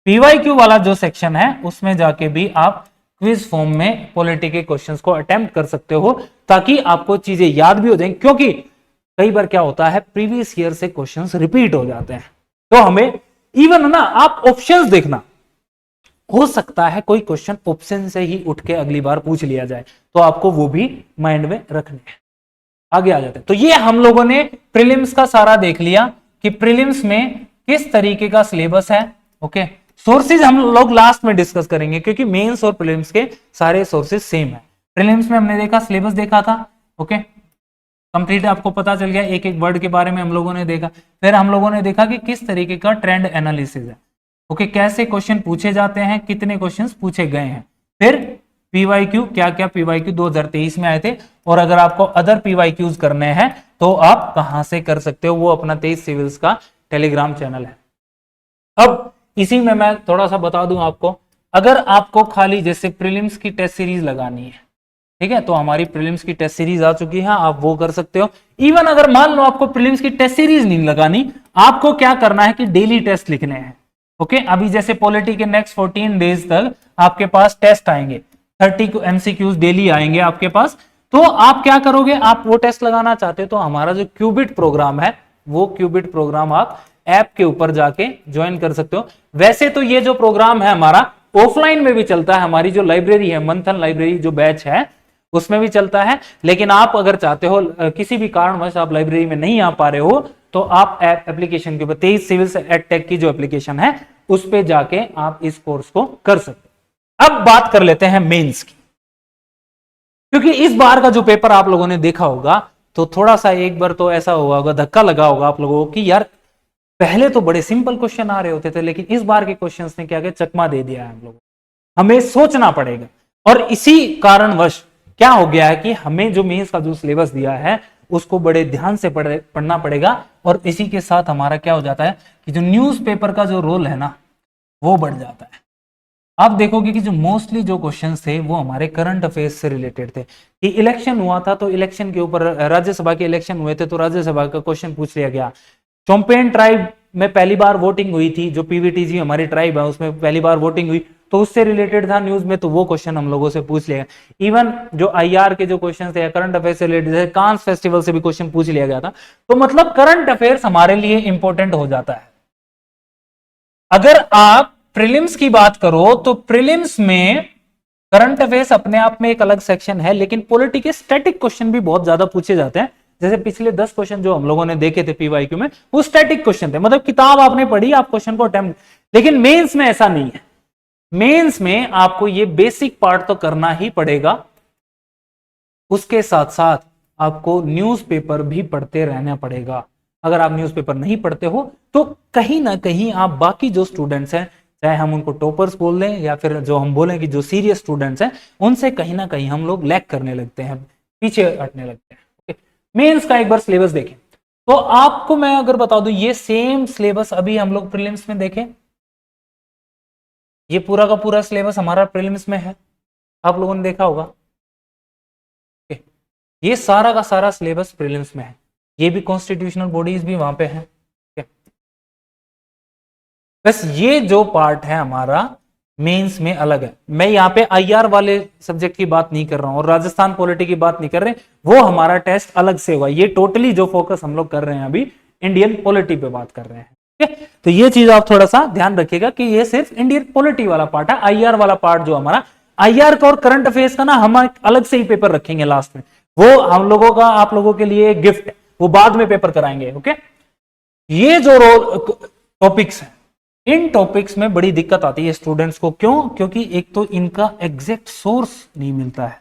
पीवाईक्यू वाला जो सेक्शन है उसमें जाके भी आप क्विज फॉर्म में पॉलिटी के क्वेश्चंस को अटेम्प्ट कर सकते हो, ताकि आपको चीजें याद भी हो जाएं। क्योंकि कई बार क्या होता है, प्रीवियस ईयर से क्वेश्चंस रिपीट हो जाते हैं, तो हमें इवन ना आप ऑप्शंस देखना, हो सकता है कोई क्वेश्चन ऑप्शन से ही उठ के अगली बार पूछ लिया जाए, तो आपको वो भी माइंड में रखने हैं। आगे आ जाते हैं। तो ये हम लोगों ने प्रीलिम्स का सारा देख लिया कि प्रीलिम्स में किस तरीके का सिलेबस है। ओके, सोर्सेज हम लोग लास्ट में डिस्कस करेंगे, क्योंकि मेंस और प्रीलिम्स के सारे सोर्सेज सेम है। प्रीलिम्स में हमने देखा, सिलेबस देखा था। ओके, कंप्लीट आपको पता चल गया, एक एक वर्ड के बारे में हम लोगों ने देखा। फिर हम लोगों ने देखा कि किस तरीके का ट्रेंड एनालिसिस है। ओके, कैसे क्वेश्चन पूछे जाते हैं, कितने क्वेश्चंस पूछे गए हैं। फिर पीवाईक्यू, क्या क्या पीवाईक्यू 2023 में आए थे, और अगर आपको अदर पीवाईक्यूज करने हैं तो आप कहां से कर सकते हो, वो अपना तेज सिविल्स का टेलीग्राम चैनल है। अब इसी में मैं थोड़ा सा बता दूं आपको, अगर आपको खाली जैसे प्रीलिम्स की टेस्ट सीरीज लगानी है, ठीक है, तो हमारी प्रीलिम्स की टेस्ट सीरीज आ चुकी है, आप वो कर सकते हो। इवन अगर मान लो आपको प्रीलिम्स की टेस्ट सीरीज नहीं लगानी, आपको क्या करना है कि डेली टेस्ट लिखने हैं। ओके, अभी जैसे पॉलिटी के नेक्स्ट 14 डेज तक आपके पास टेस्ट आएंगे, 30 एमसीक्यूज डेली आएंगे आपके पास। तो आप क्या करोगे, आप वो टेस्ट लगाना चाहते हो तो हमारा जो क्यूबिट प्रोग्राम है, वो क्यूबिट प्रोग्राम आप ऐप के ऊपर जाके ज्वाइन कर सकते हो। वैसे तो ये जो प्रोग्राम है हमारा ऑफलाइन में भी चलता है, हमारी जो लाइब्रेरी है, मंथन लाइब्रेरी जो बैच है उसमें भी चलता है। लेकिन आप अगर चाहते हो, किसी भी कारणवश आप लाइब्रेरी में नहीं आ पा रहे हो, तो आप एप्लीकेशन के ऊपर तेज सिविल्स एडटेक की जो एप्लीकेशन है उस पे जाके आप इस कोर्स को कर सकते हो। अब बात कर लेते हैं मेंस की, क्योंकि इस बार का जो पेपर आप लोगों ने देखा होगा तो थोड़ा सा एक बार तो ऐसा हुआ होगा, धक्का लगा होगा आप लोगों को कि यार पहले तो बड़े सिंपल क्वेश्चन आ रहे होते थे, लेकिन इस बार के क्वेश्चंस ने क्या क्या चकमा दे दिया है हम लोगों को, हमें सोचना पड़ेगा। और इसी कारणवश क्या हो गया है कि हमें जो मेंस का जो सिलेबस दिया है उसको बड़े ध्यान से पढ़ना पड़ेगा। और इसी के साथ हमारा क्या हो जाता है कि जो न्यूज़पेपर का जो रोल है ना, वो बढ़ जाता है। आप देखोगे कि जो मोस्टली जो क्वेश्चंस थे वो हमारे करंट अफेयर्स से रिलेटेड थे, कि इलेक्शन हुआ था तो इलेक्शन के ऊपर, राज्यसभा के इलेक्शन हुए थे तो राज्यसभा का क्वेश्चन पूछ लिया गया। चोम्पेन ट्राइब में पहली बार वोटिंग हुई थी, जो पीवीटीजी हमारी ट्राइब है उसमें पहली बार वोटिंग हुई, तो उससे रिलेटेड था न्यूज में, तो वो क्वेश्चन हम लोगों से पूछ लिया। इवन जो आईआर के जो क्वेश्चन थे, करंट अफेयर से रिलेटेड, जैसे कांस फेस्टिवल से भी क्वेश्चन पूछ लिया गया था। तो मतलब करंट अफेयर्स हमारे लिए इंपॉर्टेंट हो जाता है। अगर आप प्रीलिम्स की बात करो तो प्रीलिम्स में करंट अफेयर्स अपने आप में एक अलग सेक्शन है, लेकिन पॉलिटी के स्टैटिक क्वेश्चन भी बहुत ज्यादा पूछे जाते हैं। जैसे पिछले 10 क्वेश्चन जो हम लोगों ने देखे थे पीवाईक्यू में, वो स्टैटिक क्वेश्चन थे, मतलब किताब आपने पढ़ी, आप क्वेश्चन को अटेम्प्ट। लेकिन मेंस में ऐसा नहीं है। मेंस में आपको ये बेसिक पार्ट तो करना ही पड़ेगा, उसके साथ साथ आपको न्यूज़पेपर भी पढ़ते रहना पड़ेगा। अगर आप न्यूज़पेपर नहीं पढ़ते हो तो कहीं ना कहीं आप बाकी जो स्टूडेंट्स हैं, चाहे हम उनको टॉपर्स बोल दें या फिर जो हम बोलें कि जो सीरियस स्टूडेंट्स हैं, उनसे कहीं ना कहीं हम लोग लैग करने लगते हैं, पीछे हटने लगते हैं। मेंस का एक बार सिलेबस देखें तो आपको मैं अगर बता दूं, ये सेम सिलेबस अभी हम लोग प्रीलिम्स में देखें, ये पूरा का पूरा सिलेबस हमारा प्रीलिम्स में है, आप लोगों ने देखा होगा। ये सारा का सारा सिलेबस प्रीलिम्स में है, ये भी कॉन्स्टिट्यूशनल बॉडीज भी वहां पे है। बस ये जो पार्ट है हमारा मेंस में अलग है। मैं यहाँ पे आईआर वाले सब्जेक्ट की बात नहीं कर रहा हूं और राजस्थान पॉलिटी की बात नहीं कर रहे, वो हमारा टेस्ट अलग से हुआ। ये टोटली जो फोकस हम लोग कर रहे हैं अभी इंडियन पॉलिटी पे बात कर रहे हैं, ठीक है। तो ये चीज आप थोड़ा सा ध्यान रखिएगा कि ये सिर्फ इंडियन पॉलिटी वाला पार्ट है। आईआर वाला पार्ट जो हमारा आईआर का और करंट अफेयर्स का ना, हम अलग से ही पेपर रखेंगे लास्ट में, वो हम लोगों का आप लोगों के लिए गिफ्ट है, वो बाद में पेपर कराएंगे, ओके। ये जो टॉपिक्स है, इन टॉपिक्स में बड़ी दिक्कत आती है स्टूडेंट्स को। क्यों? क्योंकि एक तो इनका एग्जैक्ट सोर्स नहीं मिलता है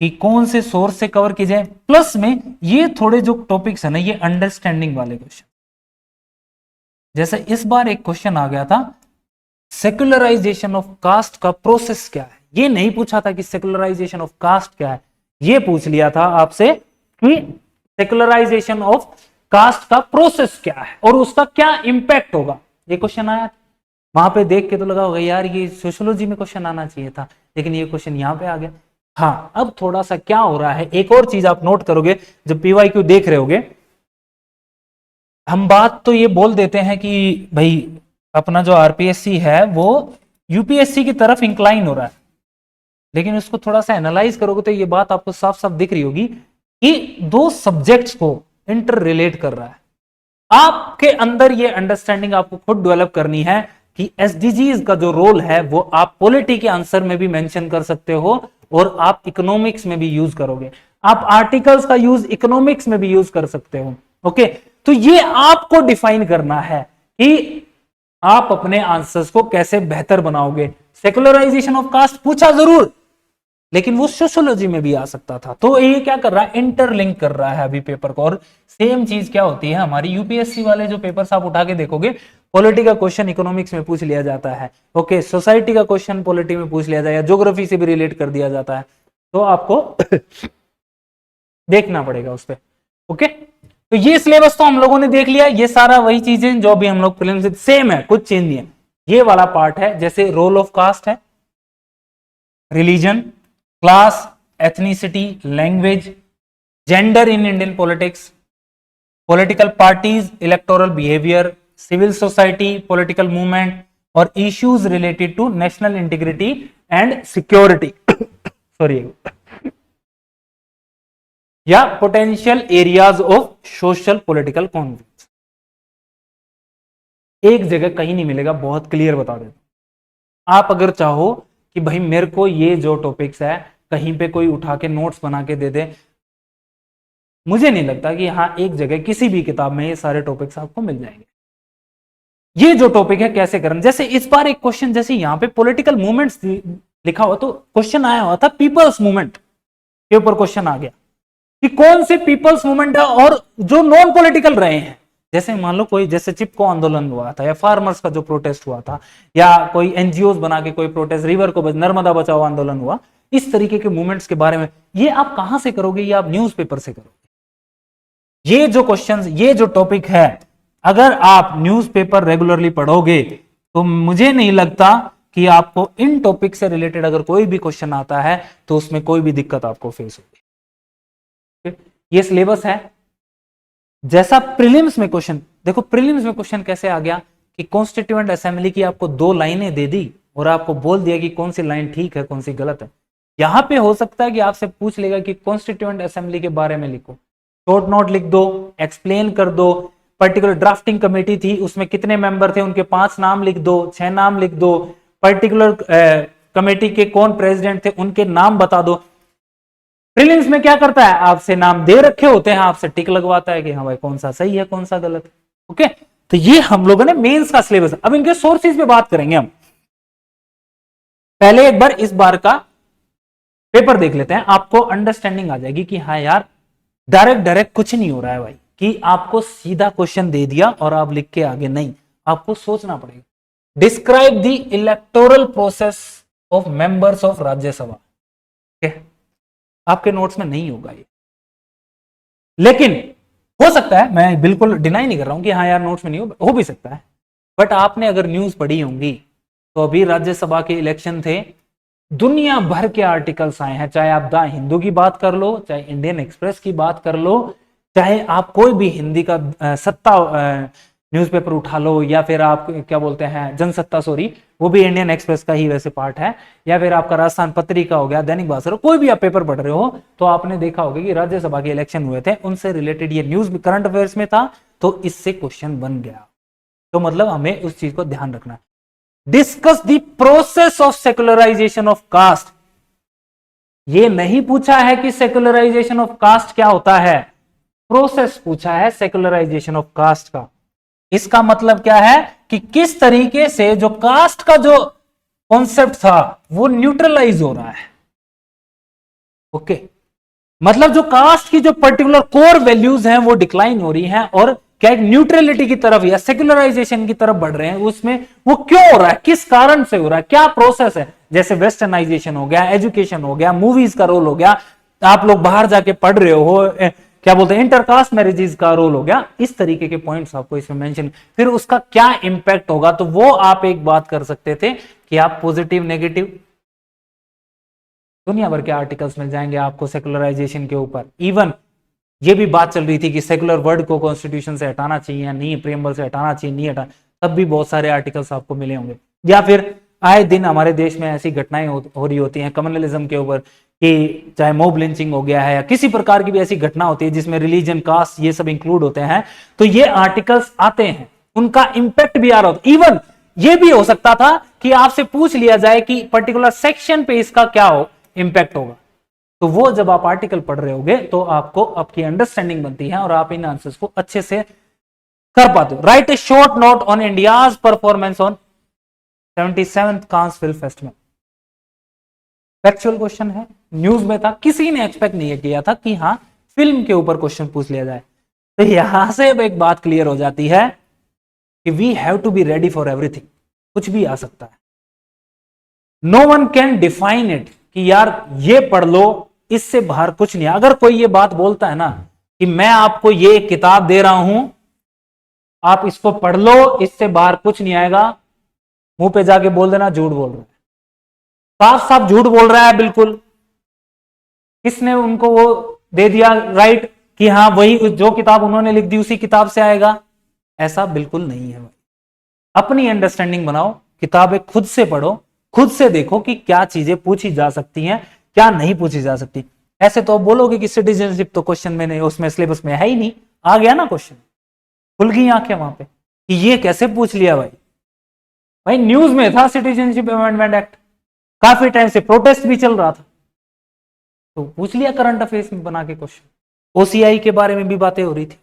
कि कौन से सोर्स से कवर की जाए, प्लस में ये थोड़े जो टॉपिक्स है ना, ये अंडरस्टैंडिंग वाले क्वेश्चन। जैसे इस बार एक क्वेश्चन आ गया था, सेक्युलराइजेशन ऑफ कास्ट का प्रोसेस क्या है। ये नहीं पूछा था कि सेक्युलराइजेशन ऑफ कास्ट क्या है, ये पूछ लिया था आपसे कि सेक्युलराइजेशन ऑफ कास्ट का प्रोसेस क्या है और उसका क्या इंपैक्ट होगा। ये क्वेश्चन आया, वहां पे देख के तो लगा होगा यार ये सोशियोलॉजी में क्वेश्चन आना चाहिए था, लेकिन ये क्वेश्चन यहां पे आ गया। हाँ, अब थोड़ा सा क्या हो रहा है, एक और चीज आप नोट करोगे जब पीवाईक्यू देख रहे होगे, हम बात तो ये बोल देते हैं कि भाई अपना जो आरपीएससी है वो यूपीएससी की तरफ इंक्लाइन हो रहा है, लेकिन उसको थोड़ा सा एनालाइज करोगे तो ये बात आपको साफ साफ दिख रही होगी कि दो सब्जेक्ट्स को इंटर रिलेट कर रहा है। आपके अंदर ये अंडरस्टैंडिंग आपको खुद डेवलप करनी है कि एसडीजीज का जो रोल है वो आप पॉलिटी के आंसर में भी मेंशन कर सकते हो और आप इकोनॉमिक्स में भी यूज करोगे, आप आर्टिकल्स का यूज इकोनॉमिक्स में भी यूज कर सकते हो, ओके। तो ये आपको डिफाइन करना है कि आप अपने आंसर्स को कैसे बेहतर बनाओगे। सेकुलराइजेशन ऑफ कास्ट पूछा जरूर, लेकिन वो सोशियोलॉजी में भी आ सकता था। तो ये क्या कर रहा है, इंटरलिंक कर रहा है अभी पेपर को। और सेम चीज क्या होती है हमारी यूपीएससी वाले जो पेपर्स आप उठा के देखोगे, पॉलिटी का क्वेश्चन इकोनॉमिक्स में पूछ लिया जाता है, ओके, सोसाइटी का क्वेश्चन पॉलिटी में पूछ लिया जाए या ज्योग्राफी से भी रिलेट कर दिया जाता है, तो आपको देखना पड़ेगा उस पर, ओके। तो ये सिलेबस तो हम लोगों ने देख लिया, ये सारा वही चीजें जो भी हम लोग प्रीलिम्स से सेम है, कुछ चेंज नहीं है। ये वाला पार्ट है, जैसे रोल ऑफ कास्ट है, religion, class, ethnicity, language, gender in Indian politics, political parties, electoral behaviour, civil society, political movement और issues related to national integrity and security sorry, या potential areas of social political conflict. एक जगह कहीं नहीं मिलेगा, बहुत clear बता देता। आप अगर चाहो कि भाई मेरे को ये जो टॉपिक्स है कहीं पे कोई उठा के नोट्स बना के दे दे, मुझे नहीं लगता कि हाँ एक जगह किसी भी किताब में ये सारे टॉपिक्स आपको मिल जाएंगे। ये जो टॉपिक है कैसे करना, जैसे इस बार एक क्वेश्चन, जैसे यहां पे पॉलिटिकल मूवमेंट्स लिखा हुआ, तो क्वेश्चन आया हुआ था पीपल्स मूवमेंट के ऊपर, क्वेश्चन आ गया कि कौन से पीपल्स मूवमेंट है और जो नॉन पॉलिटिकल रहे हैं। जैसे मान लो कोई, जैसे चिपको आंदोलन हुआ था या फार्मर्स का जो प्रोटेस्ट हुआ था, या कोई एनजीओ बना के कोई प्रोटेस्ट, रिवर को नर्मदा बचाओ आंदोलन हुआ, इस तरीके के मूवमेंट्स के बारे में ये आप कहां से करोगे, ये आप न्यूज़पेपर से करोगे। ये जो क्वेश्चंस, ये जो टॉपिक है, अगर आप न्यूज़पेपर रेगुलरली पढ़ोगे तो मुझे नहीं लगता कि आपको इन टॉपिक से रिलेटेड अगर कोई भी क्वेश्चन आता है तो उसमें कोई भी दिक्कत आपको फेस होगी। ये सिलेबस है। जैसा प्रीलिम्स में क्वेश्चन, देखो प्रीलिम्स में क्वेश्चन कैसे आ गया कि कॉन्स्टिट्यूएंट असेंबली की आपको 2 लाइनें दे दी और आपको बोल दिया कि कौन सी लाइन ठीक है कौन सी गलत है। यहां पे हो सकता है कि आपसे पूछ लेगा कि कॉन्स्टिट्यूएंट असेंबली के बारे में लिखो, शॉर्ट नोट लिख दो, एक्सप्लेन कर दो, पर्टिकुलर ड्राफ्टिंग कमेटी थी उसमें कितने मेंबर थे उनके 5 नाम लिख दो, 6 नाम लिख दो, पर्टिकुलर कमेटी के कौन प्रेसिडेंट थे उनके नाम बता दो। प्रीलिम्स में क्या करता है, आपसे नाम दे रखे होते हैं, आपसे टिक लगवाता है कि हाँ भाई कौन सा सही है कौन सा गलत है, ओके। तो ये हम लोगों ने मेंस का सिलेबस। अब इनके सोर्सेज पे बात करेंगे हम। पहले एक बार इस बार का पेपर देख लेते हैं, आपको अंडरस्टैंडिंग आ जाएगी कि हाँ यार डायरेक्ट कुछ नहीं हो रहा है भाई, कि आपको सीधा क्वेश्चन दे दिया और आप लिख के आगे नहीं, आपको सोचना पड़ेगा। Describe the electoral process of members of Rajya Sabha, आपके नोट्स में नहीं होगा ये, लेकिन हो सकता है, मैं बिल्कुल डिनाई नहीं कर रहा हूं कि हाँ यार नोट्स में नहीं हो भी सकता है, बट आपने अगर न्यूज पढ़ी होंगी तो अभी राज्यसभा के इलेक्शन थे दुनिया भर के आर्टिकल्स आए हैं, चाहे आप द हिंदू की बात कर लो, चाहे इंडियन एक्सप्रेस की बात कर लो, चाहे आप कोई भी हिंदी का सत्ता न्यूज़पेपर उठा लो, या फिर आप क्या बोलते हैं जनसत्ता, सॉरी वो भी इंडियन एक्सप्रेस का ही वैसे पार्ट है, या फिर आपका राजस्थान पत्रिका हो गया, दैनिक भास्कर, कोई भी आप पेपर पढ़ रहे हो तो आपने देखा होगा कि राज्यसभा के इलेक्शन हुए थे, उनसे रिलेटेड ये न्यूज करंट अफेयर्स में था, तो इससे क्वेश्चन बन गया। तो मतलब हमें उस चीज को ध्यान रखना है। Discuss the process of secularisation of caste. ये नहीं पूछा है कि सेकुलराइजेशन ऑफ कास्ट क्या होता है, प्रोसेस पूछा है सेकुलराइजेशन ऑफ कास्ट का। इसका मतलब क्या है कि किस तरीके से जो कास्ट का जो कॉन्सेप्ट था वो न्यूट्रलाइज हो रहा है। ओके, मतलब जो कास्ट की जो पर्टिकुलर कोर वैल्यूज हैं वो डिक्लाइन हो रही हैं और क्या एक न्यूट्रलिटी की तरफ या सेकुलराइजेशन की तरफ बढ़ रहे हैं, उसमें वो क्यों हो रहा है, किस कारण से हो रहा है, क्या प्रोसेस है। जैसे वेस्टर्नाइजेशन हो गया, एजुकेशन हो गया, मूवीज का रोल हो गया, आप लोग बाहर जाके पढ़ रहे हो, क्या बोलते हैं इंटरकास्ट मैरिजेस का रोल हो गया, इस तरीके के पॉइंट्स आपको इसमें मेंशन, फिर उसका क्या इंपैक्ट होगा, तो वो आप एक बात कर सकते थे कि आप पॉजिटिव नेगेटिव दुनिया भर के आर्टिकल्स मिल जाएंगे आपको सेकुलराइजेशन के ऊपर। इवन ये भी बात चल रही थी कि सेकुलर वर्ड को कॉन्स्टिट्यूशन से हटाना चाहिए या नहीं, प्रीएम्बल से हटाना चाहिए नहीं हटाना, तब भी बहुत सारे आर्टिकल्स आपको मिले होंगे। या फिर आए दिन हमारे देश में ऐसी घटनाएं हो रही होती हैं कम्युनलिज्म के ऊपर, कि चाहे मॉब लिंचिंग हो गया है या किसी प्रकार की भी ऐसी घटना होती है जिसमें रिलीजन, कास्ट ये सब इंक्लूड होते हैं, तो ये आर्टिकल्स आते हैं, उनका इंपैक्ट भी आ रहा होता। इवन ये भी हो सकता था कि आपसे पूछ लिया जाए कि पर्टिकुलर सेक्शन पे इसका क्या हो इंपैक्ट होगा, तो वो जब आप आर्टिकल पढ़ रहे होगे तो आपको आपकी अंडरस्टैंडिंग बनती है और आप इन आंसर्स को अच्छे से कर पाते हो। Right A short note on India's performance on 77th Cannes film festival. Factual question है, न्यूज में था, किसी ने एक्सपेक्ट नहीं किया था कि हाँ फिल्म के ऊपर क्वेश्चन पूछ लिया जाए। तो यहां से अब एक बात क्लियर हो जाती है कि we have to be ready for everything, कुछ भी आ सकता है। No one can define it कि यार ये पढ़ लो, इससे बाहर कुछ नहीं। अगर कोई ये बात बोलता है ना कि मैं आपको ये किताब दे रहा हूं, आप इसको पढ़ लो, इससे बाहर कुछ नहीं आएगा, मुंह पे जाके बोल देना झूठ बोल रहा है, साफ साफ झूठ बोल रहा है बिल्कुल। किसने उनको वो दे दिया राइट कि हाँ वही जो किताब उन्होंने लिख दी उसी किताब से आएगा, ऐसा बिल्कुल नहीं है भाई। अपनी अंडरस्टैंडिंग बनाओ, किताबें खुद से पढ़ो, खुद से देखो कि क्या चीजें पूछी जा सकती हैं, क्या नहीं पूछी जा सकती। ऐसे तो आप बोलोगे कि सिटीजनशिप तो क्वेश्चन में नहीं, उसमें सिलेबस में है ही नहीं, आ गया ना क्वेश्चन, खुल गई आंखें वहां पे कि ये कैसे पूछ लिया भाई। भाई न्यूज में था सिटीजनशिप अमेंडमेंट एक्ट, काफी टाइम से प्रोटेस्ट भी चल रहा था, तो पूछ लिया करंट अफेयर्स में बना के क्वेश्चन। ओसीआई के बारे में भी बातें हो रही थी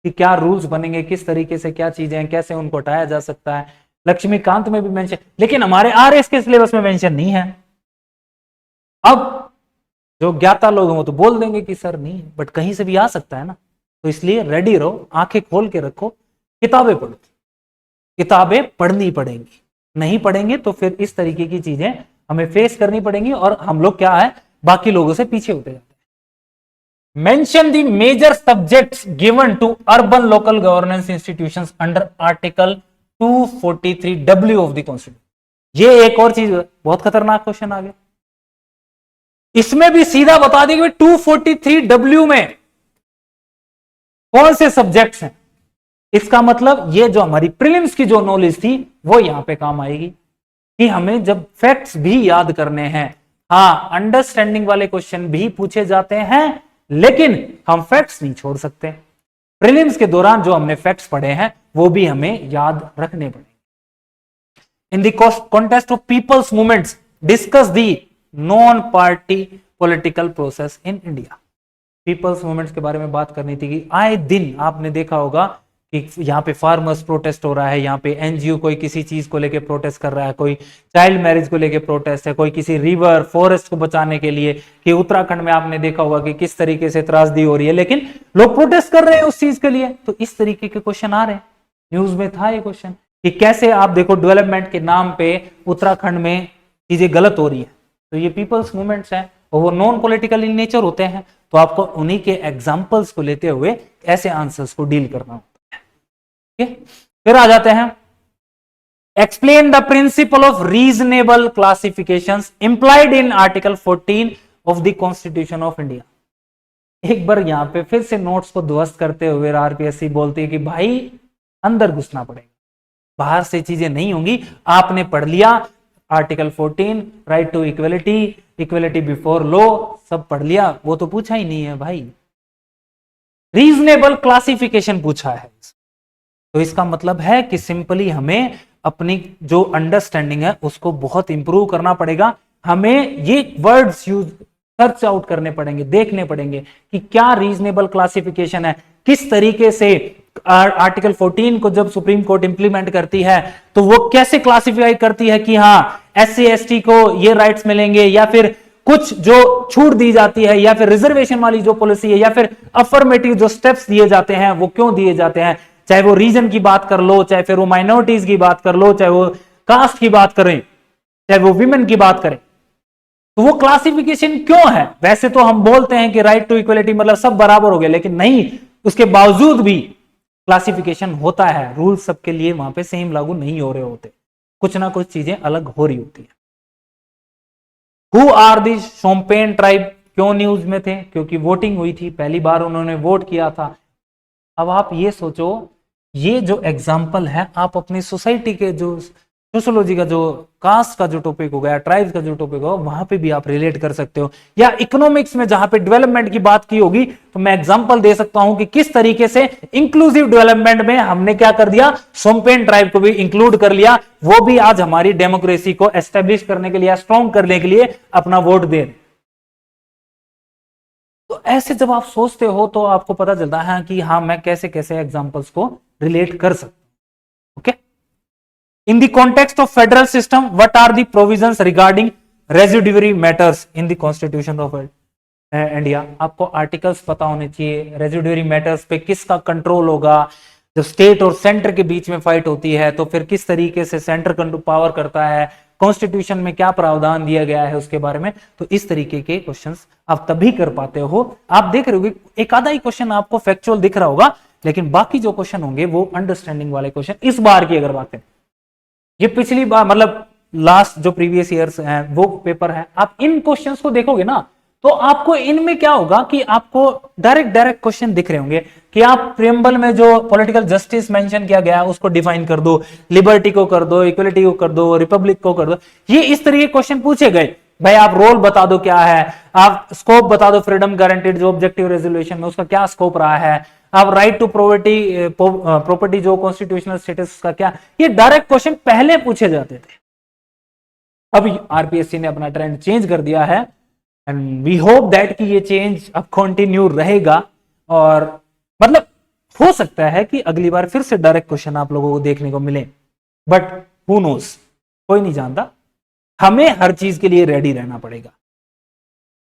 कि क्या रूल्स बनेंगे, किस तरीके से क्या चीजें हैं, कैसे उनको हटाया जा सकता है, लक्ष्मीकांत में भी मेंशन, लेकिन हमारे आरएस के सिलेबस में मेंशन नहीं है। अब जो ज्ञाता लोग हैं वो तो बोल देंगे कि सर नहीं है, बट कहीं से भी आ सकता है ना, तो इसलिए रेडी रहो, आंखें खोल के रखो, किताबें पढ़ो, किताबें पढ़नी पड़ेंगी, नहीं पढ़ेंगे तो फिर इस तरीके की चीजें हमें फेस करनी पड़ेंगी और हम लोग क्या है बाकी लोगों से पीछे होते जाते हैं। Mention the major subjects given to urban local governance institutions under article 243W of the constitution. ये एक और चीज, बहुत खतरनाक क्वेश्चन आ गया, इसमें भी सीधा बता देंगे 243W में कौन से सब्जेक्ट्स हैं। इसका मतलब ये जो हमारी प्रीलिम्स की जो नॉलेज थी वो यहां पे काम आएगी कि हमें जब फैक्ट्स भी याद करने हैं, हाँ अंडरस्टैंडिंग वाले क्वेश्चन भी पूछे जाते हैं, लेकिन हम फैक्ट्स नहीं छोड़ सकते। प्रीलिम्स के दौरान जो हमने फैक्ट्स पढ़े हैं वो भी हमें याद रखने पड़ेंगे। In the context of people's movements discuss the non party political process in India. People's movements के बारे में बात करनी थी कि आए दिन आपने देखा होगा कि यहाँ पे फार्मर्स प्रोटेस्ट हो रहा है, यहाँ पे एनजीओ कोई किसी चीज को लेके प्रोटेस्ट कर रहा है, कोई चाइल्ड मैरिज को लेके प्रोटेस्ट है, कोई किसी रिवर फॉरेस्ट को बचाने के लिए, कि उत्तराखंड में आपने देखा होगा कि किस तरीके से त्रासदी हो रही है, लेकिन लोग प्रोटेस्ट कर रहे हैं उस चीज के लिए। तो इस तरीके के क्वेश्चन आ रहे हैं, न्यूज में था ये क्वेश्चन कि कैसे आप देखो डेवलपमेंट के नाम पे उत्तराखंड में चीजें गलत हो रही है। तो ये पीपल्स मूवमेंट्स हैं और वो नॉन पॉलिटिकल इन नेचर होते हैं, तो आपको उन्हीं के एग्जाम्पल्स को लेते हुए ऐसे आंसर्स को डील करना होता है। फिर आ जाते हैं explain the principle of reasonable classification implied in article 14 of the constitution of India. एक बार यहां पे फिर से नोट्स को ध्वस्त करते हुए आरपीएससी बोलती है कि भाई अंदर घुसना पड़ेगा, बाहर से चीजें नहीं होंगी। आपने पढ़ लिया article 14 right to equality, equality before law, सब पढ़ लिया, वो तो पूछा ही नहीं है भाई। रीजनेबल क्लासिफिकेशन पूछा है, तो इसका मतलब है कि सिंपली हमें अपनी जो अंडरस्टैंडिंग है उसको बहुत इंप्रूव करना पड़ेगा। हमें ये वर्ड्स यूज सर्च आउट करने पड़ेंगे, देखने पड़ेंगे कि क्या रीजनेबल क्लासिफिकेशन है, किस तरीके से आर्टिकल 14 को जब सुप्रीम कोर्ट इंप्लीमेंट करती है तो वो कैसे क्लासिफाई करती है कि हाँ एससी एसटी को ये राइट्स मिलेंगे, या फिर कुछ जो छूट दी जाती है, या फिर रिजर्वेशन वाली जो पॉलिसी है, या फिर अफर्मेटिव जो स्टेप्स दिए जाते हैं वो क्यों दिए जाते हैं। चाहे वो रीजन की बात कर लो, चाहे फिर वो माइनॉरिटीज की बात कर लो, चाहे वो कास्ट की बात करें, चाहे वो विमेन की बात करें, तो वो क्लासिफिकेशन क्यों है। वैसे तो हम बोलते हैं कि राइट टू इक्वलिटी मतलब सब बराबर हो गए, लेकिन नहीं, उसके बावजूद भी क्लासिफिकेशन होता है, रूल सबके लिए वहां पे सेम लागू नहीं हो रहे होते, कुछ ना कुछ चीजें अलग हो रही होती है। Who are the Shompen tribe क्यों न्यूज में थे, क्योंकि वोटिंग हुई थी, पहली बार उन्होंने वोट किया था। अब आप ये सोचो, ये जो एग्जाम्पल है आप अपनी सोसाइटी के जो सोशियोलॉजी का जो कास्ट का जो टॉपिक हो गया, ट्राइब्स का जो टॉपिक हो, वहां पे भी आप रिलेट कर सकते हो, या इकोनॉमिक्स में जहां पे डेवलपमेंट की बात की होगी तो मैं एग्जांपल दे सकता हूं कि किस तरीके से इंक्लूसिव डेवलपमेंट में हमने क्या कर दिया, शोम्पेन ट्राइब को भी इंक्लूड कर लिया। वो भी आज हमारी डेमोक्रेसी को एस्टेब्लिश करने के लिए, स्ट्रॉन्ग करने के लिए अपना वोट दे। तो ऐसे जब आप सोचते हो तो आपको पता चलता है कि हाँ मैं कैसे कैसे एग्जांपल्स को रिलेट कर सकता हूं। Okay, in the context of federal system what are the provisions regarding residuary matters in the constitution of India. आपको आर्टिकल्स पता होने चाहिए, रेजिडुअरी मैटर्स पे किसका कंट्रोल होगा, जब स्टेट और सेंटर के बीच में फाइट होती है तो फिर किस तरीके से सेंटर पावर करता है, कॉन्स्टिट्यूशन में क्या प्रावधान दिया गया है उसके बारे में। तो इस तरीके के क्वेश्चंस आप तभी कर पाते हो। आप देख रहे हो एक आधा ही क्वेश्चन आपको फैक्चुअल दिख रहा होगा, लेकिन बाकी जो क्वेश्चन होंगे वो अंडरस्टैंडिंग वाले क्वेश्चन। इस बार की अगर बात करें, ये पिछली बार मतलब लास्ट जो प्रीवियस ईयर्स हैं वो पेपर है, आप इन क्वेश्चंस को देखोगे ना तो आपको इनमें क्या होगा कि आपको डायरेक्ट क्वेश्चन दिख रहे होंगे कि आप प्रियम्बल में जो पॉलिटिकल जस्टिस मेंशन किया गया है उसको डिफाइन कर दो, लिबर्टी को कर दो, इक्वलिटी को कर दो, रिपब्लिक को कर दो। ये इस तरह के क्वेश्चन पूछे गए। भाई आप रोल बता दो क्या है, आप स्कोप बता दो, फ्रीडम गारंटीड जो ऑब्जेक्टिव रेजोल्यूशन में उसका क्या स्कोप रहा है, आप राइट टू प्रॉपर्टी जो कॉन्स्टिट्यूशनल स्टेटस का क्या। ये डायरेक्ट क्वेश्चन पहले पूछे जाते थे, अभी आरपीएससी ने अपना ट्रेंड चेंज कर दिया है एंड वी होप दैट कि ये चेंज अब कंटिन्यू रहेगा। और मतलब हो सकता है कि अगली बार फिर से डायरेक्ट क्वेश्चन आप लोगों को देखने को मिले, बट हु नोस, कोई नहीं जानता। हमें हर चीज के लिए रेडी रहना पड़ेगा।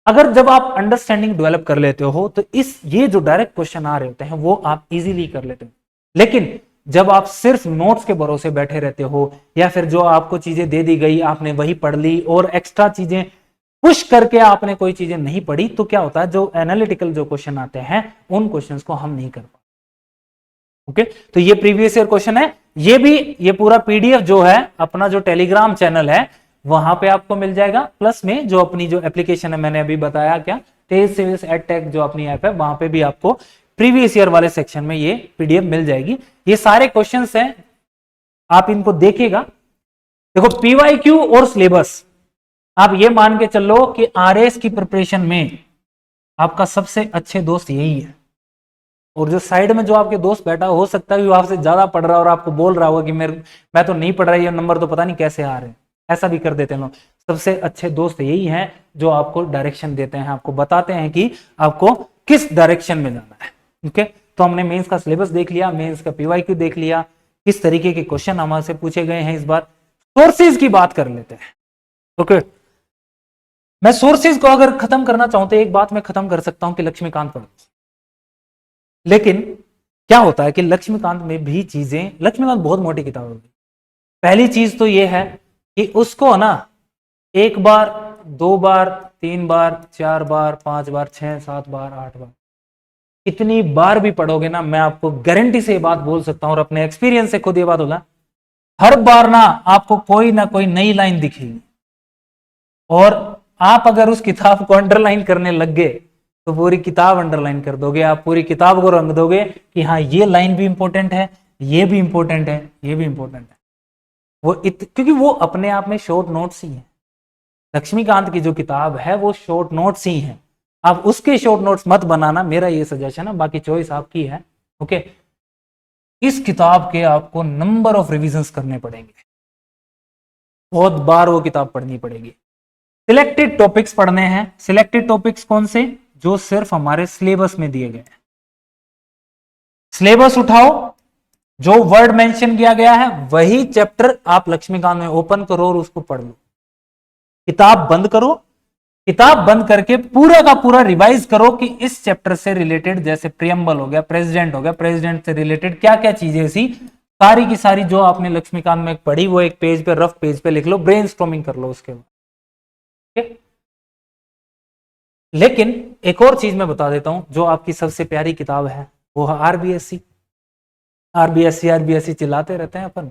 अगर जब आप अंडरस्टैंडिंग डेवलप कर लेते हो तो ये जो डायरेक्ट क्वेश्चन आ रहे होते हैं वो आप इजीली कर लेते हो। लेकिन जब आप सिर्फ नोट्स के भरोसे बैठे रहते हो, या फिर जो आपको चीजें दे दी गई आपने वही पढ़ ली और एक्स्ट्रा चीजें पुश करके आपने कोई चीजें नहीं पढ़ी, तो क्या होता है जो एनालिटिकल जो क्वेश्चन आते हैं उन क्वेश्चंस को हम नहीं कर पाते। ओके, तो ये प्रीवियस ईयर क्वेश्चन है। ये पूरा पीडीएफ जो है अपना जो टेलीग्राम चैनल है वहां पे आपको मिल जाएगा, प्लस में जो अपनी जो एप्लीकेशन है मैंने अभी बताया क्या, तेज सिविल्स एडटेक जो अपनी ऐप है वहां पे भी आपको प्रीवियस ईयर वाले सेक्शन में ये पीडीएफ मिल जाएगी। ये सारे क्वेश्चंस हैं, आप इनको देखिएगा। देखो पीवाईक्यू और सिलेबस, आप ये मान के चलो कि आरएस की प्रिपरेशन में आपका सबसे अच्छे दोस्त यही है। और जो साइड में जो आपके दोस्त बैठा हो सकता है वो आपसे ज्यादा पढ़ रहा है और आपको बोल रहा होगा कि मैं तो नहीं पढ़ रहा, ये नंबर तो पता नहीं कैसे आ रहे हैं, ऐसा भी कर देते हैं लोग। सबसे अच्छे दोस्त यही हैं जो आपको डायरेक्शन देते हैं, आपको बताते हैं कि आपको किस डायरेक्शन में जाना है। ओके, तो हमने मेंस का सिलेबस देख लिया, मेंस का पीवाईक्यू देख लिया, किस तरीके के क्वेश्चन हमसे पूछे गए हैं। इस बार सोर्सेज की बात कर लेते हैं। ओके, मैं सोर्सेज को अगर खत्म करना चाहूं तो एक बात मैं खत्म कर सकता हूं कि लक्ष्मीकांत पढ़ो, लेकिन क्या होता है कि लक्ष्मीकांत में भी चीजें, लक्ष्मीकांत बहुत मोटी किताब होगी। पहली चीज तो यह है कि उसको ना एक बार, दो बार, तीन बार, चार बार, पांच बार, 6, 7 बार, 8 बार, इतनी बार भी पढ़ोगे ना, मैं आपको गारंटी से ये बात बोल सकता हूं और अपने एक्सपीरियंस से खुद ये बात बोला, हर बार ना आपको कोई ना कोई नई लाइन दिखेगी, और आप अगर उस किताब को अंडरलाइन करने लग गए तो पूरी किताब अंडरलाइन कर दोगे, आप पूरी किताब को रंग दोगे कि हाँ ये लाइन भी इंपॉर्टेंट है, ये भी इंपॉर्टेंट है, ये भी इंपॉर्टेंट है। क्योंकि वो अपने आप में शॉर्ट नोट्स ही है। लक्ष्मीकांत की जो किताब है वो शॉर्ट नोट्स ही है, आप उसके शॉर्ट नोट्स मत बनाना, मेरा ये सजेशन है, बाकी चॉइस आपकी है। ओके, इस किताब के आपको नंबर ऑफ रिविजन्स करने पड़ेंगे, बहुत बार वो किताब पढ़नी पड़ेगी। सिलेक्टेड टॉपिक्स पढ़ने हैं। सिलेक्टेड टॉपिक्स कौन से? जो सिर्फ हमारे सिलेबस में दिए गए हैं। सिलेबस उठाओ, जो वर्ड मेंशन किया गया है वही चैप्टर आप लक्ष्मीकांत में ओपन करो और उसको पढ़ लो। किताब बंद करो, किताब बंद करके पूरा का पूरा रिवाइज करो कि इस चैप्टर से रिलेटेड, जैसे प्रियम्बल हो गया, प्रेसिडेंट हो गया, प्रेसिडेंट से रिलेटेड क्या क्या चीजें सी, सारी की सारी जो आपने लक्ष्मीकांत में पढ़ी वो एक पेज पे, रफ पेज पे लिख लो, ब्रेनस्टॉर्मिंग कर लो उसके बाद। लेकिन एक और चीज मैं बता देता हूं, जो आपकी सबसे प्यारी किताब है वो है आरबीएससी। आरबीएससी चिल्लाते रहते हैं अपन।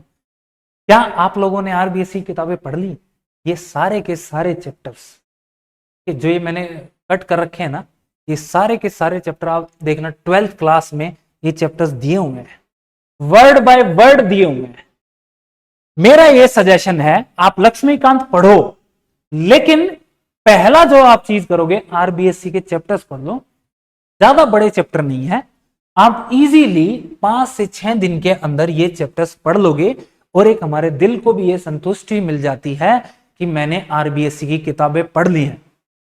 क्या आप लोगों ने आरबीएससी किताबें पढ़ ली? ये सारे के सारे चैप्टर्स जो ये मैंने कट कर रखे हैं ना, ये सारे के सारे चैप्टर आप देखना 12th क्लास में ये चैप्टर्स दिए हुए हैं, वर्ड बाय वर्ड दिए हुए हैं। मेरा ये सजेशन है आप लक्ष्मीकांत पढ़ो, लेकिन पहला जो आप चीज करोगे आरबीएससी के चैप्टर्स पढ़ लो। ज्यादा बड़े चैप्टर नहीं है, आप इजीली 5 से 6 दिन के अंदर ये चैप्टर्स पढ़ लोगे, और एक हमारे दिल को भी ये संतुष्टि मिल जाती है कि मैंने आरबीएससी की किताबें पढ़ ली हैं।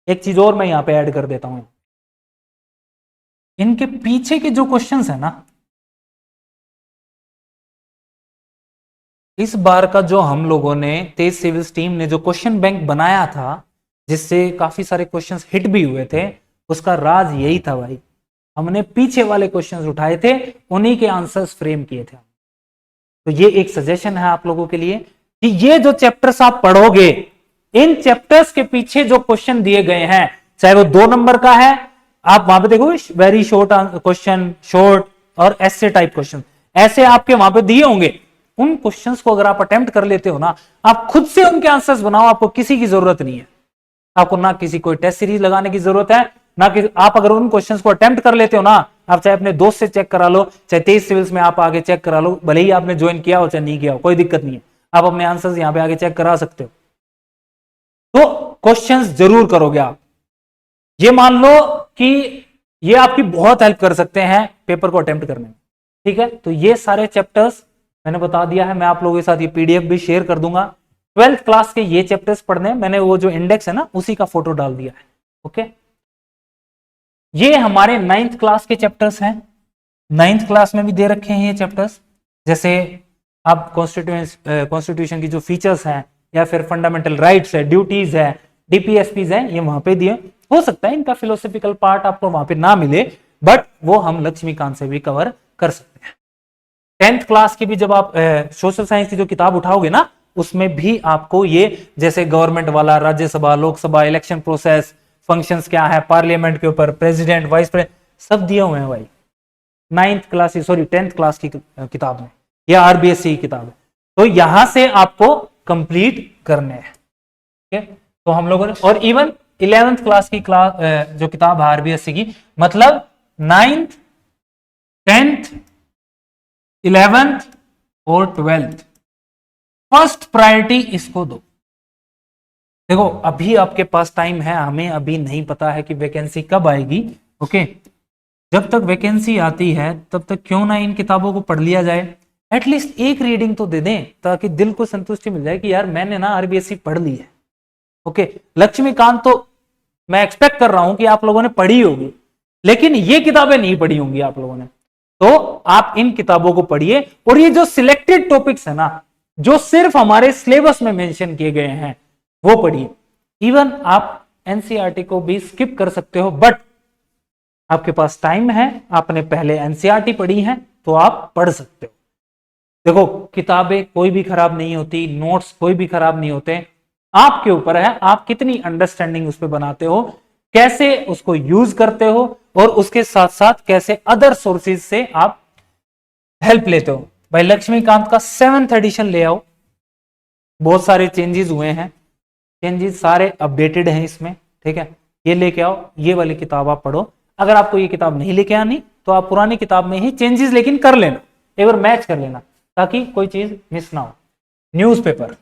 एक चीज और मैं यहां पे ऐड कर देता हूं, इनके पीछे के जो क्वेश्चंस है ना, इस बार का जो हम लोगों ने तेज सिविल्स टीम ने जो क्वेश्चन बैंक बनाया था, जिससे काफी सारे क्वेश्चंस हिट भी हुए थे, उसका राज यही था भाई। हमने पीछे वाले क्वेश्चंस उठाए थे, उन्हीं के आंसर्स फ्रेम किए थे। तो ये एक सजेशन है आप लोगों के लिए कि ये जो चैप्टर्स आप पढ़ोगे, इन चैप्टर्स के पीछे जो क्वेश्चन दिए गए हैं, चाहे वो 2 नंबर का है, आप वहां पे देखो वेरी शॉर्ट क्वेश्चन, शॉर्ट और ऐसे टाइप क्वेश्चन ऐसे आपके वहां पे दिए होंगे। उन क्वेश्चंस को अगर आप अटेम्प्ट कर लेते हो ना, आप खुद से उनके आंसर्स बनाओ, आपको किसी की जरूरत नहीं है। आपको ना किसी कोई टेस्ट सीरीज लगाने की जरूरत है, ना कि आप अगर उन क्वेश्चंस को अटेम्प्ट कर लेते हो ना, आप चाहे अपने दोस्त से चेक करा लो, चाहे तेज सिविल्स में आप आगे चेक करा लो, भले ही आपने ज्वाइन किया हो चाहे नहीं किया हो, कोई दिक्कत नहीं है, आप अपने आंसर्स यहां पे आगे चेक करा सकते हो। तो क्वेश्चंस जरूर करोगे आप। ये मान लो कि ये आपकी बहुत हेल्प कर सकते हैं पेपर को अटेम्प्ट करने में। ठीक है, तो ये सारे चैप्टर्स मैंने बता दिया है, मैं आप लोगों के साथ ये पीडीएफ भी शेयर कर दूंगा। 12th क्लास के ये चैप्टर्स पढ़ने, मैंने वो जो इंडेक्स है ना उसी का फोटो डाल दिया है। ओके, ये हमारे 9th क्लास के चैप्टर्स हैं। 9th क्लास में भी दे रखे हैं ये चैप्टर्स, जैसे आप कॉन्स्टिट्यूशन की जो फीचर्स हैं, या फिर फंडामेंटल राइट्स है, ड्यूटीज है, डीपीएसपीज है, ये वहां पे दिए। हो सकता है इनका फिलोसॉफिकल पार्ट आपको वहां पे ना मिले, बट वो हम लक्ष्मीकांत से भी कवर कर सकते हैं। 10th क्लास की भी जब आप सोशल साइंस की जो किताब उठाओगे ना, उसमें भी आपको ये जैसे गवर्नमेंट वाला, Rajya Sabha, Lok Sabha, election process, functions क्या है, पार्लियामेंट के ऊपर, प्रेसिडेंट, वाइस प्रेसिडेंट, सब दिए हुए हैं भाई 9th class, sorry 10th class की किताब में, या आरबीएससी की किताब है। तो यहां से आपको कंप्लीट करने हैं। ठीक है, तो हम लोगों ने, और इवन 11th क्लास की जो किताब है आरबीएससी की, मतलब 9th, 10th, 11th और 12th, फर्स्ट प्रायोरिटी इसको दो। देखो अभी आपके पास टाइम है, हमें अभी नहीं पता है कि वैकेंसी कब आएगी। ओके, जब तक वैकेंसी आती है तब तक क्यों ना इन किताबों को पढ़ लिया जाए, एटलीस्ट एक रीडिंग तो दे दें, ताकि दिल को संतुष्टि मिल जाए कि यार मैंने ना आरबीएससी पढ़ ली है। ओके, लक्ष्मीकांत तो मैं एक्सपेक्ट कर रहा हूं कि आप लोगों ने पढ़ी होगी, लेकिन ये किताबें नहीं पढ़ी होंगी आप लोगों ने, तो आप इन किताबों को पढ़िए। और ये जो सिलेक्टेड टॉपिक्स है ना, जो सिर्फ हमारे सिलेबस में मेंशन किए गए हैं, वो पढ़िए। इवन आप एनसीईआरटी को भी स्किप कर सकते हो, बट आपके पास टाइम है, आपने पहले एनसीईआरटी पढ़ी है तो आप पढ़ सकते हो। देखो किताबें कोई भी खराब नहीं होती, नोट्स कोई भी खराब नहीं होते, आपके ऊपर है आप कितनी अंडरस्टैंडिंग उस पर बनाते हो, कैसे उसको यूज करते हो, और उसके साथ साथ कैसे अदर सोर्सेज से आप हेल्प लेते हो। भाई लक्ष्मीकांत का 7th एडिशन ले आओ, बहुत सारे चेंजेस हुए हैं, चेंजेस सारे अपडेटेड हैं इसमें, ठीक है। ये लेके आओ, ये वाली किताब आप पढ़ो। अगर आपको ये किताब नहीं लेके आनी तो आप पुरानी किताब में ही चेंजेस लेकिन कर लेना, एक बार मैच कर लेना ताकि कोई चीज मिस ना हो। न्यूज़पेपर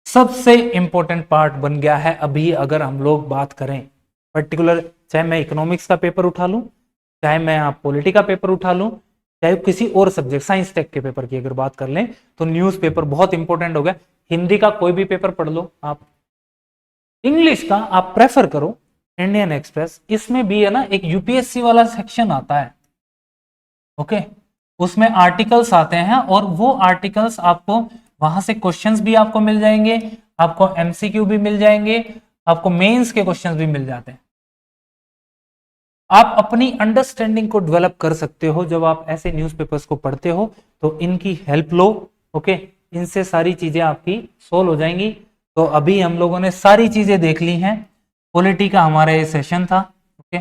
सबसे इंपॉर्टेंट पार्ट बन गया है अभी। अगर हम लोग बात करें पर्टिकुलर, चाहे मैं इकोनॉमिक्स का पेपर उठा लूं, चाहे मैं आप पॉलिटी का पेपर उठा लूं, चाहे किसी और सब्जेक्ट साइंस टेक के पेपर की अगर बात कर लें, तो न्यूज़पेपर बहुत इंपॉर्टेंट हो गया। हिंदी का कोई भी पेपर पढ़ लो आप, इंग्लिश का आप प्रेफर करो इंडियन एक्सप्रेस, इसमें भी है ना एक यूपीएससी वाला सेक्शन आता है, ओके। उसमें आर्टिकल्स आते हैं और वो आर्टिकल्स आपको वहां से क्वेश्चंस भी आपको मिल जाएंगे, आपको एमसीक्यू भी मिल जाएंगे, आपको मेंस के क्वेश्चंस भी मिल जाते हैं। आप अपनी अंडरस्टैंडिंग को डेवलप कर सकते हो जब आप ऐसे न्यूज़पेपर्स को पढ़ते हो, तो इनकी हेल्प लो, ओके। इनसे सारी चीजें आपकी सोल्व हो जाएंगी। तो अभी हम लोगों ने सारी चीजें देख ली हैं। पॉलिटी का हमारा ये सेशन था, ओके।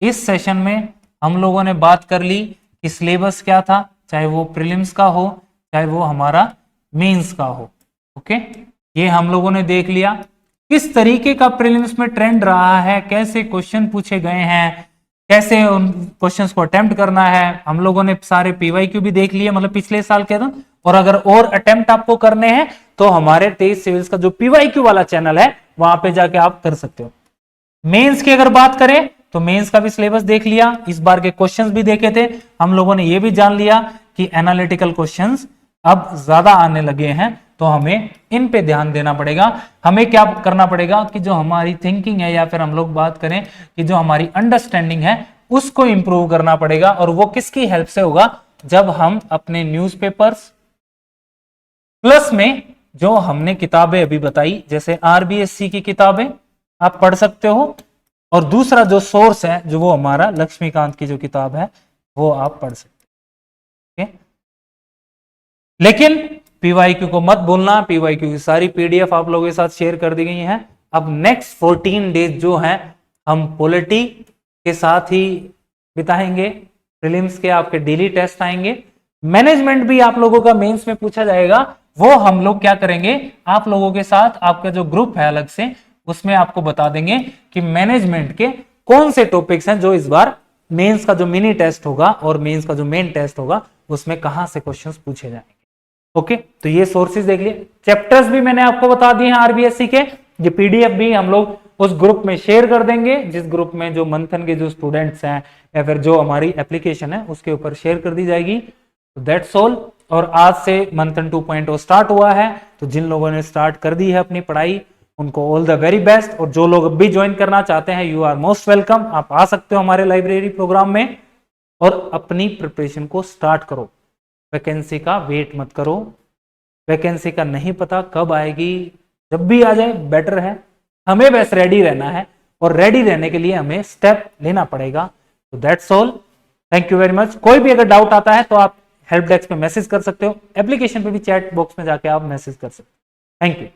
इस सेशन में हम लोगों ने बात कर ली कि सिलेबस क्या था, चाहे वो प्रीलिम्स का हो चाहे वो हमारा मेंस का हो, ओके। ये हम लोगों ने देख लिया किस तरीके का प्रीलिम्स में ट्रेंड रहा है, कैसे क्वेश्चन पूछे गए हैं, कैसे उन क्वेश्चंस को अटेम्प्ट करना है। हम लोगों ने सारे पीवाईक्यू भी देख लिए, मतलब पिछले साल के था। और अगर और अटेम्प्ट आपको करने हैं तो हमारे 23 सिविल्स का जो पीवाईक्यू वाला चैनल है वहां पे जाके आप कर सकते हो। मेंस की अगर बात करें तो मेंस का भी सिलेबस देख लिया, इस बार के क्वेश्चंस भी देखे थे हम लोगों ने, ये भी जान लिया कि एनालिटिकल क्वेश्चंस अब ज्यादा आने लगे हैं, तो हमें इन पे ध्यान देना पड़ेगा। हमें क्या करना पड़ेगा कि जो हमारी थिंकिंग है, या फिर हम लोग बात करें कि जो हमारी अंडरस्टैंडिंग है, उसको इंप्रूव करना पड़ेगा। और वो किसकी हेल्प से होगा, जब हम अपने न्यूज़पेपर्स प्लस में जो हमने किताबें अभी बताई, जैसे आरबीएससी की किताबें आप पढ़ सकते हो, और दूसरा जो सोर्स है जो वो हमारा लक्ष्मीकांत की जो किताब है वो आप पढ़ सकते हैं। लेकिन पीवाईक्यू को मत भूलना, पीवाईक्यू की सारी पीडीएफ आप लोगों के साथ शेयर कर दी गई है। अब नेक्स्ट 14 डेज जो है हम पॉलिटी के साथ ही बिताएंगे, प्रीलिम्स के आपके डेली टेस्ट आएंगे, मैनेजमेंट भी आप लोगों का मेंस में पूछा जाएगा, वो हम लोग क्या करेंगे आप लोगों के साथ, आपका जो ग्रुप है अलग से उसमें आपको बता देंगे कि मैनेजमेंट के कौन से टॉपिक्स हैं जो इस बार मेंस का जो मिनी टेस्ट होगा और मेंस का जो मेन टेस्ट होगा उसमें कहां से क्वेश्चंस पूछे जाएंगे, ओके। तो ये सोर्सेज देख लिए, चैप्टर्स भी मैंने आपको बता दिए हैं आरबीएससी के, ये पीडीएफ भी हम लोग उस ग्रुप में शेयर कर देंगे, जिस ग्रुप में जो मंथन के जो स्टूडेंट्स हैं या फिर जो हमारी एप्लीकेशन है उसके ऊपर शेयर कर दी जाएगी। तो दैट्स ऑल। और आज से मंथन 2.0 स्टार्ट हुआ है, तो जिन लोगों ने स्टार्ट कर दी है अपनी पढ़ाई उनको ऑल द वेरी बेस्ट, और जो लोग अभी ज्वाइन करना चाहते हैं यू आर मोस्ट वेलकम, आप आ सकते हो हमारे लाइब्रेरी प्रोग्राम में और अपनी प्रिपरेशन को स्टार्ट करो। वैकेंसी का वेट मत करो, वैकेंसी का नहीं पता कब आएगी, जब भी आ जाए बेटर है, हमें बस रेडी रहना है, और रेडी रहने के लिए हमें स्टेप लेना पड़ेगा। तो that's all, thank you very much. कोई भी अगर डाउट आता है तो आप हेल्प डेस्क पे मैसेज कर सकते हो, एप्लीकेशन पे भी चैट बॉक्स में जाके आप मैसेज कर सकते हो। Thank you.